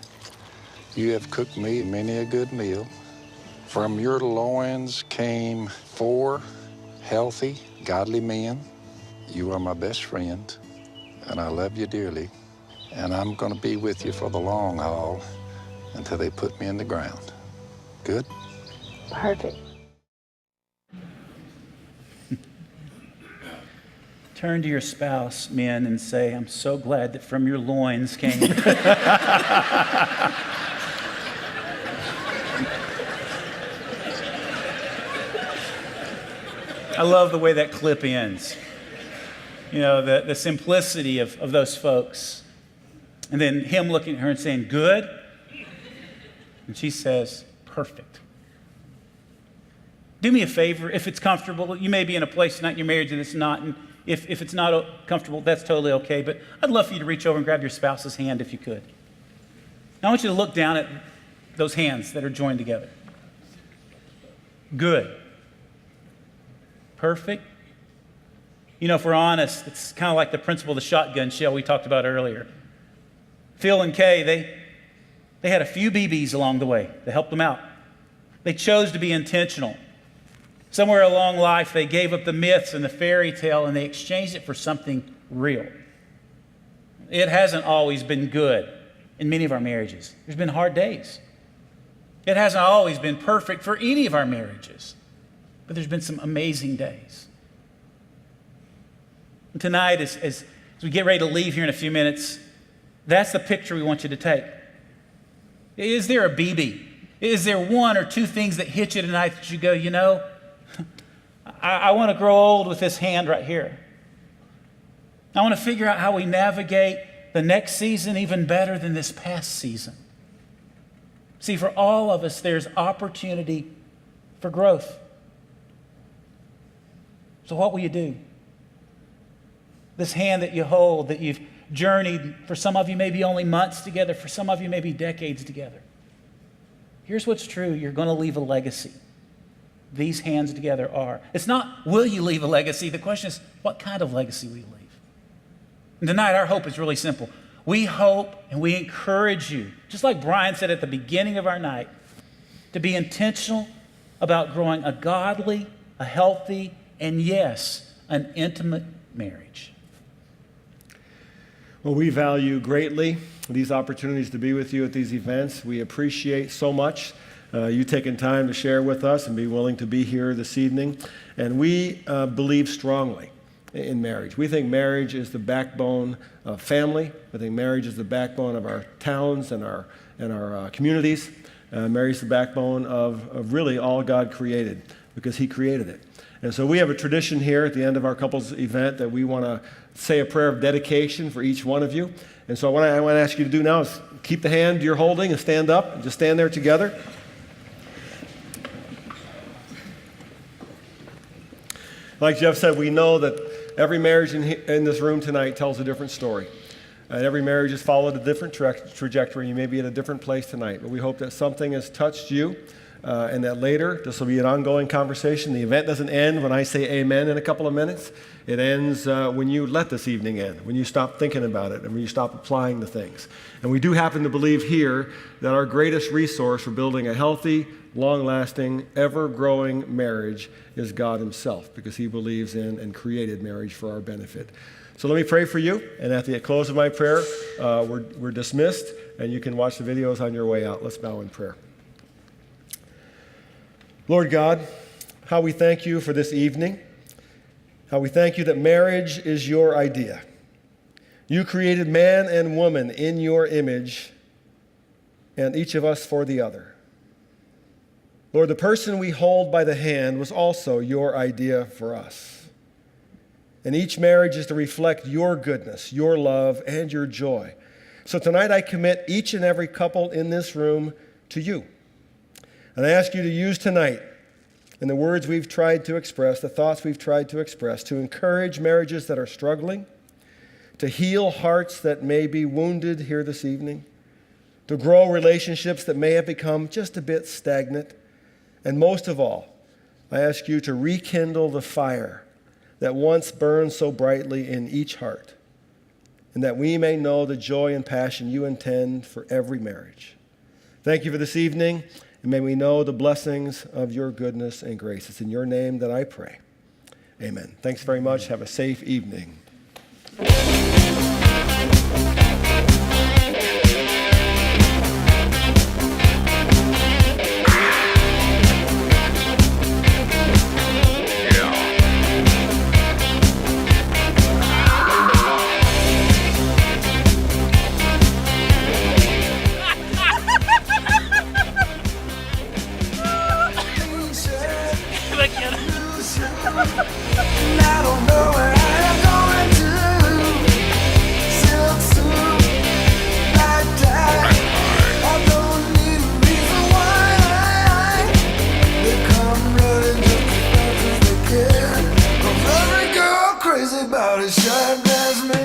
You have cooked me many a good meal. From your loins came 4 healthy, godly men. You are my best friend, and I love you dearly. And I'm gonna be with you for the long haul until they put me in the ground. Good? Perfect. Turn to your spouse, men, and say, I'm so glad that from your loins came. I love the way that clip ends. You know, the simplicity of those folks. And then him looking at her and saying, good? And she says, perfect. Do me a favor, if it's comfortable. You may be in a place tonight in your marriage and it's not. And if it's not comfortable, that's totally okay. But I'd love for you to reach over and grab your spouse's hand if you could. Now I want you to look down at those hands that are joined together. Good. Perfect. You know, if we're honest, it's kind of like the principle of the shotgun shell we talked about earlier. Phil and Kay, they had a few BBs along the way that helped them out. They chose to be intentional. Somewhere along life, they gave up the myths and the fairy tale and they exchanged it for something real. It hasn't always been good in many of our marriages. There's been hard days. It hasn't always been perfect for any of our marriages, but there's been some amazing days. And tonight, as we get ready to leave here in a few minutes, that's the picture we want you to take. Is there a BB? Is there 1 or 2 things that hit you tonight that you go, you know, I want to grow old with this hand right here. I want to figure out how we navigate the next season even better than this past season. See, for all of us, there's opportunity for growth. So what will you do? This hand that you hold, that you've journeyed, for some of you maybe only months together, for some of you maybe decades together. Here's what's true. You're going to leave a legacy. These hands together are. It's not, will you leave a legacy? The question is, what kind of legacy will you leave? And tonight, our hope is really simple. We hope and we encourage you, just like Brian said at the beginning of our night, to be intentional about growing a godly, a healthy, and yes, an intimate marriage. Well, we value greatly these opportunities to be with you at these events. We appreciate so much you taking time to share with us and be willing to be here this evening. And we believe strongly in marriage. We think marriage is the backbone of family. We think marriage is the backbone of our towns and our communities. Marriage is the backbone of really all God created, because he created it. And so we have a tradition here at the end of our couples event that we want to say a prayer of dedication for each one of you. And so what I want to ask you to do now is keep the hand you're holding and stand up and just stand there together. Like Jeff said, we know that every marriage in this room tonight tells a different story. And every marriage has followed a different trajectory. You may be at a different place tonight, but we hope that something has touched you and that later this will be an ongoing conversation. The event doesn't end when I say amen in a couple of minutes. It ends when you let this evening end, when you stop thinking about it and when you stop applying the things. And we do happen to believe here that our greatest resource for building a healthy, long-lasting, ever-growing marriage is God himself, because he believes in and created marriage for our benefit. So let me pray for you, and at the close of my prayer, we're dismissed, and you can watch the videos on your way out. Let's bow in prayer. Lord God, how we thank you for this evening, how we thank you that marriage is your idea. You created man and woman in your image, and each of us for the other. Lord, the person we hold by the hand was also your idea for us. And each marriage is to reflect your goodness, your love, and your joy. So tonight I commit each and every couple in this room to you. And I ask you to use tonight, in the words we've tried to express, the thoughts we've tried to express, to encourage marriages that are struggling, to heal hearts that may be wounded here this evening, to grow relationships that may have become just a bit stagnant. And most of all, I ask you to rekindle the fire that once burned so brightly in each heart, and that we may know the joy and passion you intend for every marriage. Thank you for this evening, and may we know the blessings of your goodness and grace. It's in your name that I pray. Amen. Thanks very much. Have a safe evening. I don't know where I am going to. Silk suit, night time. I don't need a reason why. They come running just as fast as they can. 'Cause every girl crazy about a sharp as me.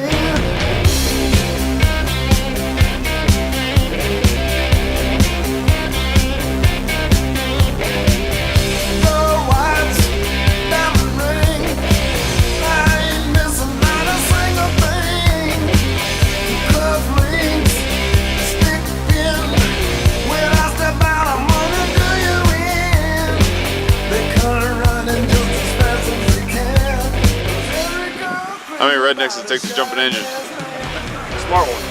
How many rednecks does it take to jump an engine? Smart one.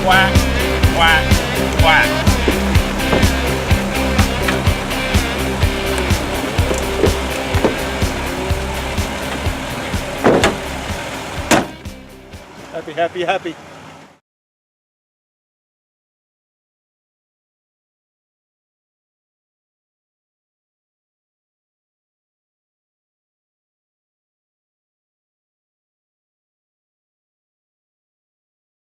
Quack, quack, quack. Happy, happy, happy.